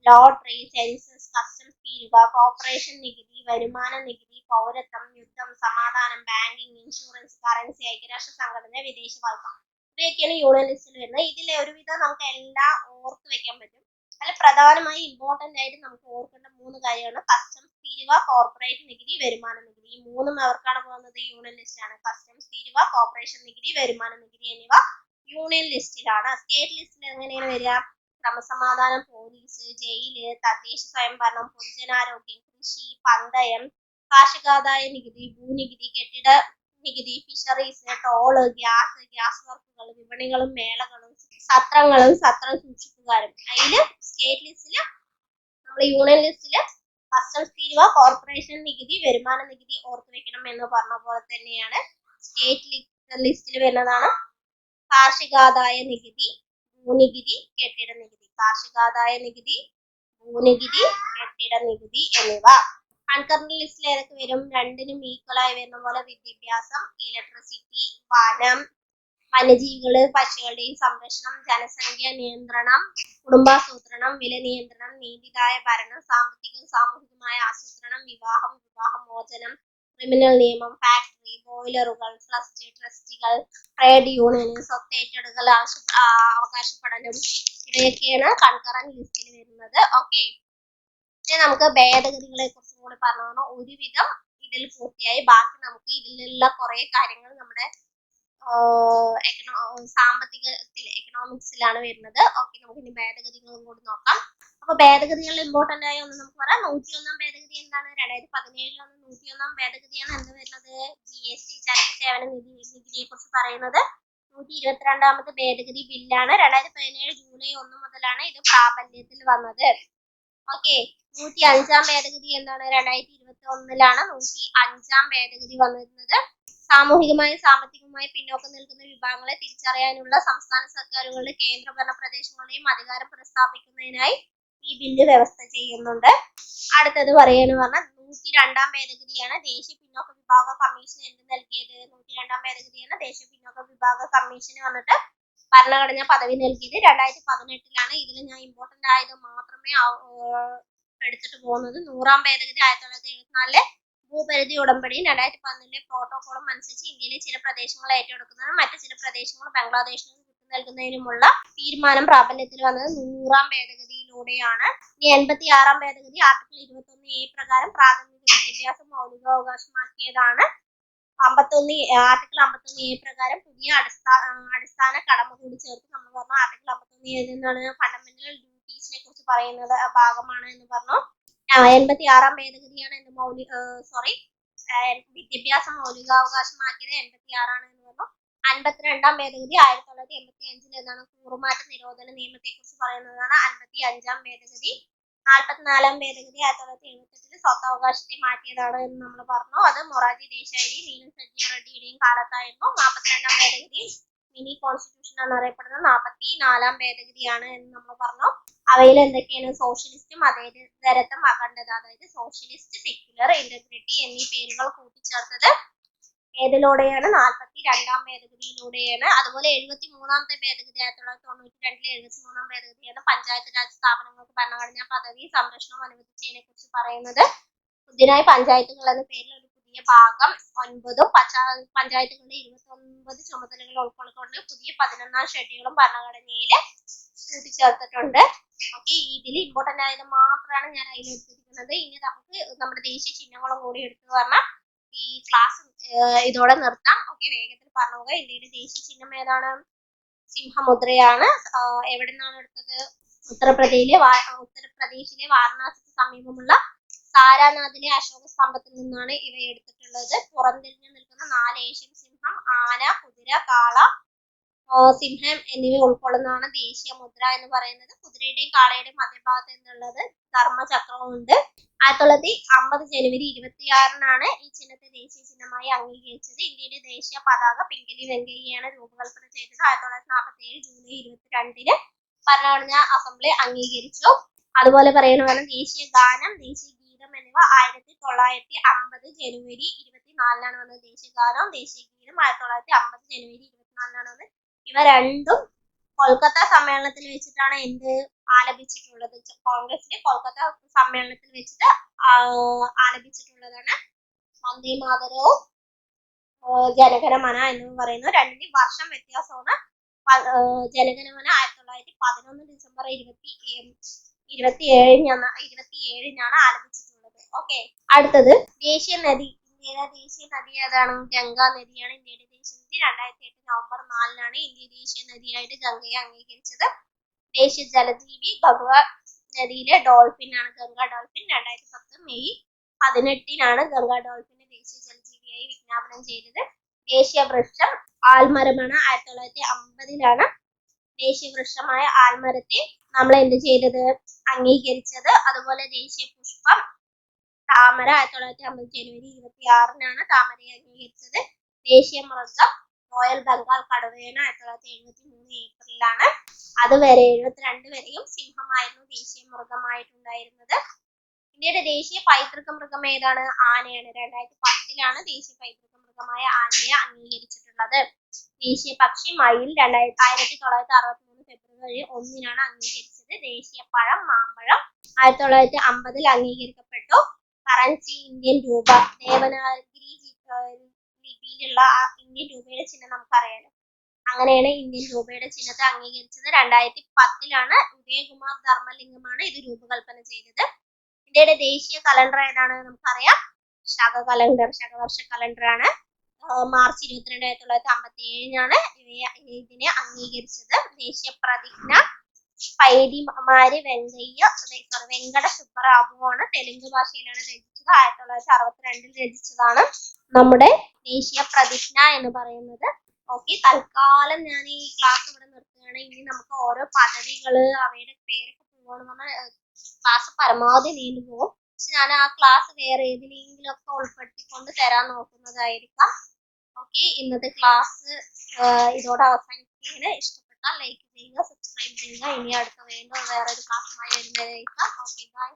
lottery, census, customs തീരുവ, കോർപ്പറേഷൻ നികുതി, വരുമാന നികുതി, പൗരത്വം, യുദ്ധം, സമാധാനം, ബാങ്കിങ്, ഇൻഷുറൻസ്, കറൻസി, ഐക്യരാഷ്ട്ര സംഘടന, വിദേശ വായ്പ. ഇവയൊക്കെയാണ് യൂണിയൻ ലിസ്റ്റിൽ വരുന്നത്. ഇതിലെ ഒരുവിധം നമുക്ക് എല്ലാം ഓർത്ത് വെക്കാൻ പറ്റും. അതിൽ പ്രധാനമായി ഇമ്പോർട്ടന്റ് ആയിട്ട് നമുക്ക് ഓർക്കേണ്ട 3 കാര്യമാണ് കസ്റ്റംസ് തീരുവ, കോർപ്പറേറ്റ് നികുതി, വരുമാന നികുതി. ഈ 3ഉം എവർക്കാണ് പോകുന്നത്? യൂണിയൻ ലിസ്റ്റാണ്. കസ്റ്റംസ് തീരുവ, കോർപ്പറേഷൻ നികുതി, വരുമാന നികുതി എന്നിവ യൂണിയൻ ലിസ്റ്റിലാണ്. സ്റ്റേറ്റ് ലിസ്റ്റിൽ എങ്ങനെയാണ് വരിക? ക്രമസമാധാനം, പോലീസ്, ജയില്, തദ്ദേശ സ്വയംഭരണം, പൊതുജനാരോഗ്യം, കൃഷി, പന്തയം, കാർഷികാദായ നികുതി, ഭൂനികുതി, കെട്ടിട നികുതി, ഫിഷറീസ്, ടോള്, ഗ്യാസ് വർക്കുകൾ, വിപണികളും മേളകളും, സത്രങ്ങളും സത്ര സൂക്ഷിപ്പുകാരും. അതില് സ്റ്റേറ്റ് ലിസ്റ്റില് നമ്മൾ യൂണിയൻ ലിസ്റ്റില് കസ്റ്റംസ് തീരുവ, കോർപ്പറേഷൻ നികുതി, വരുമാന നികുതി ഓർത്തു വെക്കണം എന്ന് പറഞ്ഞ പോലെ തന്നെയാണ് സ്റ്റേറ്റ് ലിസ്റ്റിൽ വരുന്നതാണ് കാർഷികാദായ നികുതി, ഭൂനികുതി, കെട്ടിട നികുതി. കാർഷികാദായ നികുതി, ഭൂനികുതി, കെട്ടിട നികുതി എന്നിവ. കൺകറന്റ് ലിസ്റ്റിൽ ഏതൊക്കെ വരും? രണ്ടിനും ഈക്വൽ ആയി വരുന്ന പോലെ വിദ്യാഭ്യാസം, ഇലക്ട്രിസിറ്റി, വനം, വന്യജീവികള് പക്ഷികളുടെയും സംരക്ഷണം, ജനസംഖ്യ നിയന്ത്രണം, കുടുംബാസൂത്രണം, വില നിയന്ത്രണം, നീതിന്യായ ഭരണം, സാമ്പത്തിക സാമൂഹികമായ ആസൂത്രണം, വിവാഹം, വിവാഹമോചനം, ക്രിമിനൽ നിയമം, ഫാക്ടറി, ബോയിലറുകൾ, ട്രസ്റ്റുകൾ, ട്രേഡ് യൂണിയൻ, സ്വത്തേറ്റെടുക്കൽ, അവകാശപ്പെടലും ഇവയൊക്കെയാണ് കൺകറന്റ് ലിസ്റ്റിൽ വരുന്നത്. ഓക്കെ, ഇനി നമുക്ക് ഭേദഗതികളെ കുറിച്ചും കൂടി പറഞ്ഞു. ഒരുവിധം ഇതിൽ പൂർത്തിയായി. ബാക്കി നമുക്ക് ഇതിലുള്ള കുറെ കാര്യങ്ങൾ നമ്മുടെ എക്കണോമിക്സിലാണ് വരുന്നത്. ഓക്കെ, നമുക്ക് ഇനി ഭേദഗതികളും കൂടി നോക്കാം. അപ്പൊ ഭേദഗതികളിൽ ഇമ്പോർട്ടന്റ് ആയ ഒന്ന് നമുക്ക് പറയാം. 101 ഭേദഗതി എന്താണ്? 2017 വന്ന 101 ഭേദഗതിയാണ് എന്ത് വരുന്നത്? GST ചരക്ക് സേവന നികുതിയെ കുറിച്ച് പറയുന്നത്. 122ാമത്തെ ഭേദഗതി ബില്ലാണ്. 2017 ജൂലൈ 1 മുതലാണ് ഇത് പ്രാബല്യത്തിൽ വന്നത്. ഓക്കെ, 105 ഭേദഗതി എന്താണ്? 2021ലാണ് 105 ഭേദഗതി വന്നിരുന്നത്. സാമൂഹികമായും സാമ്പത്തികമായും പിന്നോക്കം നിൽക്കുന്ന വിഭാഗങ്ങളെ തിരിച്ചറിയാനുള്ള സംസ്ഥാന സർക്കാരുകളുടെ കേന്ദ്രഭരണ പ്രദേശങ്ങളുടെയും അധികാരം പ്രസ്താവിക്കുന്നതിനായി ഈ ബില്ല് വ്യവസ്ഥ ചെയ്യുന്നുണ്ട്. അടുത്തത് പറയുകയെന്ന് പറഞ്ഞാൽ 102 ഭേദഗതിയാണ് ദേശീയ പിന്നോക്ക വിഭാഗ കമ്മീഷന് എന്ത് നൽകിയത്? 102 ഭേദഗതിയാണ് ദേശീയ പിന്നോക്ക വിഭാഗ കമ്മീഷന് വന്നിട്ട് ഭരണഘടനാ പദവി നൽകിയത്. 2018ലാണ്. ഇതിൽ ഞാൻ ഇമ്പോർട്ടന്റ് ആയത് മാത്രമേ എടുത്തിട്ട് പോകുന്നത്. 100 ഭേദഗതി 1974 ഭൂപരിധി ഉടമ്പടിയും 2011 പ്രോട്ടോകോളും അനുസരിച്ച് ഇന്ത്യയിലെ ചില പ്രദേശങ്ങൾ ഏറ്റെടുക്കുന്നതിനും മറ്റു ചില പ്രദേശങ്ങൾ ബംഗ്ലാദേശിനും നൽകുന്നതിനുമുള്ള തീരുമാനം പ്രാബല്യത്തിൽ വന്നത് 100 ഭേദഗതിയിലൂടെയാണ്. ഇനി 86 ഭേദഗതി ആർട്ടിക്കിൾ 21A പ്രകാരം പ്രാഥമിക വിദ്യാഭ്യാസം മൗലികാവകാശമാക്കിയതാണ്. ആർട്ടിക്കിൾ 51A പ്രകാരം പുതിയ അടിസ്ഥാന കടമ കൂടി ചേർത്ത് നമ്മൾ പറഞ്ഞു. ആർട്ടിക്കിൾ 51A എന്താണ്? ഫണ്ടമെന്റൽ ഡ്യൂട്ടീസിനെ കുറിച്ച് പറയുന്നത് ഭാഗമാണ് എന്ന് പറഞ്ഞു. 86 ഭേദഗതിയാണ് വിദ്യാഭ്യാസം മൗലികാവകാശമാക്കിയത് 86 എന്ന് പറഞ്ഞു. 52 ഭേദഗതി 1985 എന്താണ്? കൂറുമാറ്റ നിരോധന നിയമത്തെ കുറിച്ച് പറയുന്നതാണ് 55 ഭേദഗതി. 44 ഭേദഗതി 1978 സ്വത്തവകാശത്തെ മാറ്റിയതാണ് എന്ന് നമ്മൾ പറഞ്ഞു. അത് മൊറാർജി ദേശായിയുടെയും നീലം സഞ്ജയ് റെഡ്ഡിയുടെയും കാലത്തായിരുന്നു. 42 ഭേദഗതി മിനി കോൺസ്റ്റിറ്റ്യൂഷൻ എന്നറിയപ്പെടുന്നത് 44 ഭേദഗതിയാണ് എന്ന് നമ്മൾ പറഞ്ഞു. അവയിൽ എന്തൊക്കെയാണ്? സോഷ്യലിസ്റ്റ്, മതേതരത്വം, അഖണ്ഡത, അതായത് സോഷ്യലിസ്റ്റ്, സെക്യുലർ, ഇന്റഗ്രിറ്റി എന്നീ പേരുകൾ കൂട്ടിച്ചേർത്തത് ഏതിലൂടെയാണ്? 42 ഭേദഗതിയിലൂടെയാണ്. അതുപോലെ 73ാമത്തെ ഭേദഗതി 1992 73 ഭേദഗതിയാണ് പഞ്ചായത്ത് രാജ് സ്ഥാപനങ്ങൾക്ക് ഭരണഘടനാ പദവി സംരക്ഷണം അനുവദിച്ചതിനെ കുറിച്ച് പറയുന്നത്. ഇതിനായി പഞ്ചായത്തുകൾ എന്ന പേരിൽ ഒരു പുതിയ ഭാഗം 9ഉം പഞ്ചായത്തുകളുടെ 29 ചുമതലകൾ ഉൾക്കൊള്ളിക്കൊണ്ട് പുതിയ 11ാം ഷെഡ്യൂളും ഭരണഘടനയിൽ കൂട്ടിച്ചേർത്തിട്ടുണ്ട്. ഓക്കെ, ഇതിൽ ഇമ്പോർട്ടന്റ് ആയത് മാത്രമാണ് ഞാൻ അതിലെടുത്തിരിക്കുന്നത്. ഇനി നമുക്ക് നമ്മുടെ ദേശീയ ചിഹ്നങ്ങളും കൂടി എടുത്തു പറഞ്ഞാൽ ഈ ക്ലാസ് ഇതോടെ നിർത്താം. ഓക്കെ, വേഗത്തിൽ പറഞ്ഞുക. ഇന്ത്യയുടെ ദേശീയ ചിഹ്നം ഏതാണ്? സിംഹമുദ്രയാണ്. എവിടെ നിന്നാണ് എടുത്തത്? ഉത്തർപ്രദേശിലെ വാരണാസിക്ക് സമീപമുള്ള സാരാനാഥിലെ അശോക സ്തംഭത്തിൽ നിന്നാണ് ഇവ എടുത്തിട്ടുള്ളത്. പുറംതിരിഞ്ഞു നിൽക്കുന്ന 4 ഏഷ്യൻ സിംഹം, ആന, കുതിര, കാള, സിംഹം എന്നിവ ഉൾക്കൊള്ളുന്നതാണ് ദേശീയ മുദ്ര എന്ന് പറയുന്നത്. കുതിരയുടെയും കാളയുടെയും മധ്യഭാഗത്ത് എന്നുള്ളത് ധർമ്മചക്രമുണ്ട്. 1950 ജനുവരി 26 ഈ ചിഹ്നത്തെ ദേശീയ ചിഹ്നമായി അംഗീകരിച്ചത്. ഇന്ത്യയുടെ ദേശീയ പതാക പിംഗലി വെങ്കയ്യയാണ് രൂപകൽപ്പന ചെയ്തത്. 1947 ജൂലൈ 22 ഭരണഘടനാ അസംബ്ലി അംഗീകരിച്ചു. അതുപോലെ പറയുന്നതാണ് ദേശീയ ഗാനം, ദേശീയ ഗീതം എന്നിവ 1950 ജനുവരി 24 വന്നത്. ദേശീയ ഗാനവും ദേശീയ ഗീതം 1950 ജനുവരി 24 വന്നത്. ഇവ രണ്ടും കൊൽക്കത്ത സമ്മേളനത്തിൽ വെച്ചിട്ടാണ് എന്ത് ആലപിച്ചിട്ടുള്ളത്? കോൺഗ്രസിന്റെ കൊൽക്കത്ത സമ്മേളനത്തിൽ വെച്ചിട്ട് ആലപിച്ചിട്ടുള്ളതാണ് വന്ദേ മാതരവും ജനഗണമന എന്ന് പറയുന്നത്. രണ്ടിന്റെയും വർഷം വ്യത്യാസമാണ്. ജനഗണമന 1911 ഡിസംബർ 27 ആലപിച്ചിട്ടുള്ളത്. ഓക്കെ, അടുത്തത് ദേശീയ നദി. ഇന്ത്യയിലെ ദേശീയ നദി ഏതാണ്? ഗംഗാ നദിയാണ് ഇന്ത്യയുടെ ദേശീയ നദി. 2008 നവംബർ 4 ഇന്ത്യ ദേശീയ നദിയായിട്ട് ഗംഗയെ അംഗീകരിച്ചത്. ദേശീയ ജലജീവി ഗംഗ നദിയിലെ ഡോൾഫിൻ ആണ് ഗംഗാ ഡോൾഫിൻ. 2010 മെയ് 18 ഗംഗാ ഡോൾഫിനെ ദേശീയ ജലജീവിയായി വിജ്ഞാപനം ചെയ്തത്. ദേശീയ വൃക്ഷം ആൽമരമാണ്. 1950 ദേശീയ വൃക്ഷമായ ആൽമരത്തെ നമ്മൾ എന്ത് ചെയ്തത്? അംഗീകരിച്ചത്. അതുപോലെ ദേശീയ പുഷ്പം താമര. 1950 ജനുവരി 26 താമരയെ അംഗീകരിച്ചത്. ദേശീയ മൃഗം റോയൽ ബംഗാൾ കടുവയാണ്. 1973 ഏപ്രിലാണ്. അതുവരെ 72 വരെയും സിംഹമായിരുന്നു ദേശീയ മൃഗമായിട്ടുണ്ടായിരുന്നത്. ഇന്ത്യയുടെ ദേശീയ പൈതൃക മൃഗം ഏതാണ്? ആനയാണ്. 2010 ദേശീയ പൈതൃക മൃഗം മൃഗമായ ആനയെ അംഗീകരിച്ചിട്ടുള്ളത്? ദേശീയ പക്ഷി മയിൽ 1963 ഫെബ്രുവരി 1 അംഗീകരിച്ചത്. ദേശീയ പഴം മാമ്പഴം 1950 അംഗീകരിക്കപ്പെട്ടു. കറൻസി ഇന്ത്യൻ രൂപ. ദേവനാഗരി ലിപിയിലുള്ള ഇന്ത്യൻ രൂപയുടെ ചിഹ്നം നമുക്കറിയാലോ. അങ്ങനെയാണ് ഇന്ത്യൻ രൂപയുടെ ചിഹ്നത്തെ അംഗീകരിച്ചത്. 2010 ഉദയകുമാർ ധർമ്മലിംഗമാണ് ഇത് രൂപകൽപ്പന ചെയ്തത്. ഇന്ത്യയുടെ ദേശീയ കലണ്ടർ ഏതാണ് നമുക്കറിയാം. ശകവർഷ കലണ്ടറാണ്. മാർച്ച് 22, 1957 ഇതിനെ അംഗീകരിച്ചത്. ദേശീയ പ്രതിജ്ഞ പൈരിമാരി വെങ്കട സുബ്ബറാവുവാണ് തെലുങ്ക് ഭാഷയിലാണ് രചിച്ചത്. 1962 രചിച്ചതാണ് നമ്മുടെ ദേശീയ പ്രതിജ്ഞ എന്ന് പറയുന്നത്. ഓക്കെ, തൽക്കാലം ഞാൻ ഈ ക്ലാസ് ഇവിടെ നിർത്തുകയാണ്. ഇനി നമുക്ക് ഓരോ പദവികള് അവയുടെ പേരൊക്കെ പോകണമെന്ന് ക്ലാസ് പരമാവധി നീണ്ടു പോകും. പക്ഷെ ഞാൻ ആ ക്ലാസ് വേറെ ഏതിലെങ്കിലും ഒക്കെ ഉൾപ്പെടുത്തിക്കൊണ്ട് തരാൻ നോക്കുന്നതായിരിക്കാം. ഓക്കെ, ഇന്നത്തെ ക്ലാസ് ഇതോടെ അവസാനിക്കുകയാണ്. ഇഷ്ടപ്പെട്ടാൽ ലൈക്ക് ചെയ്യുക, സബ്സ്ക്രൈബ് ചെയ്യുക. ഇനി അടുത്ത വീണ്ടും വേറൊരു ക്ലാസ്സുമായി വരുന്നതായിരിക്കാം. Okay, by.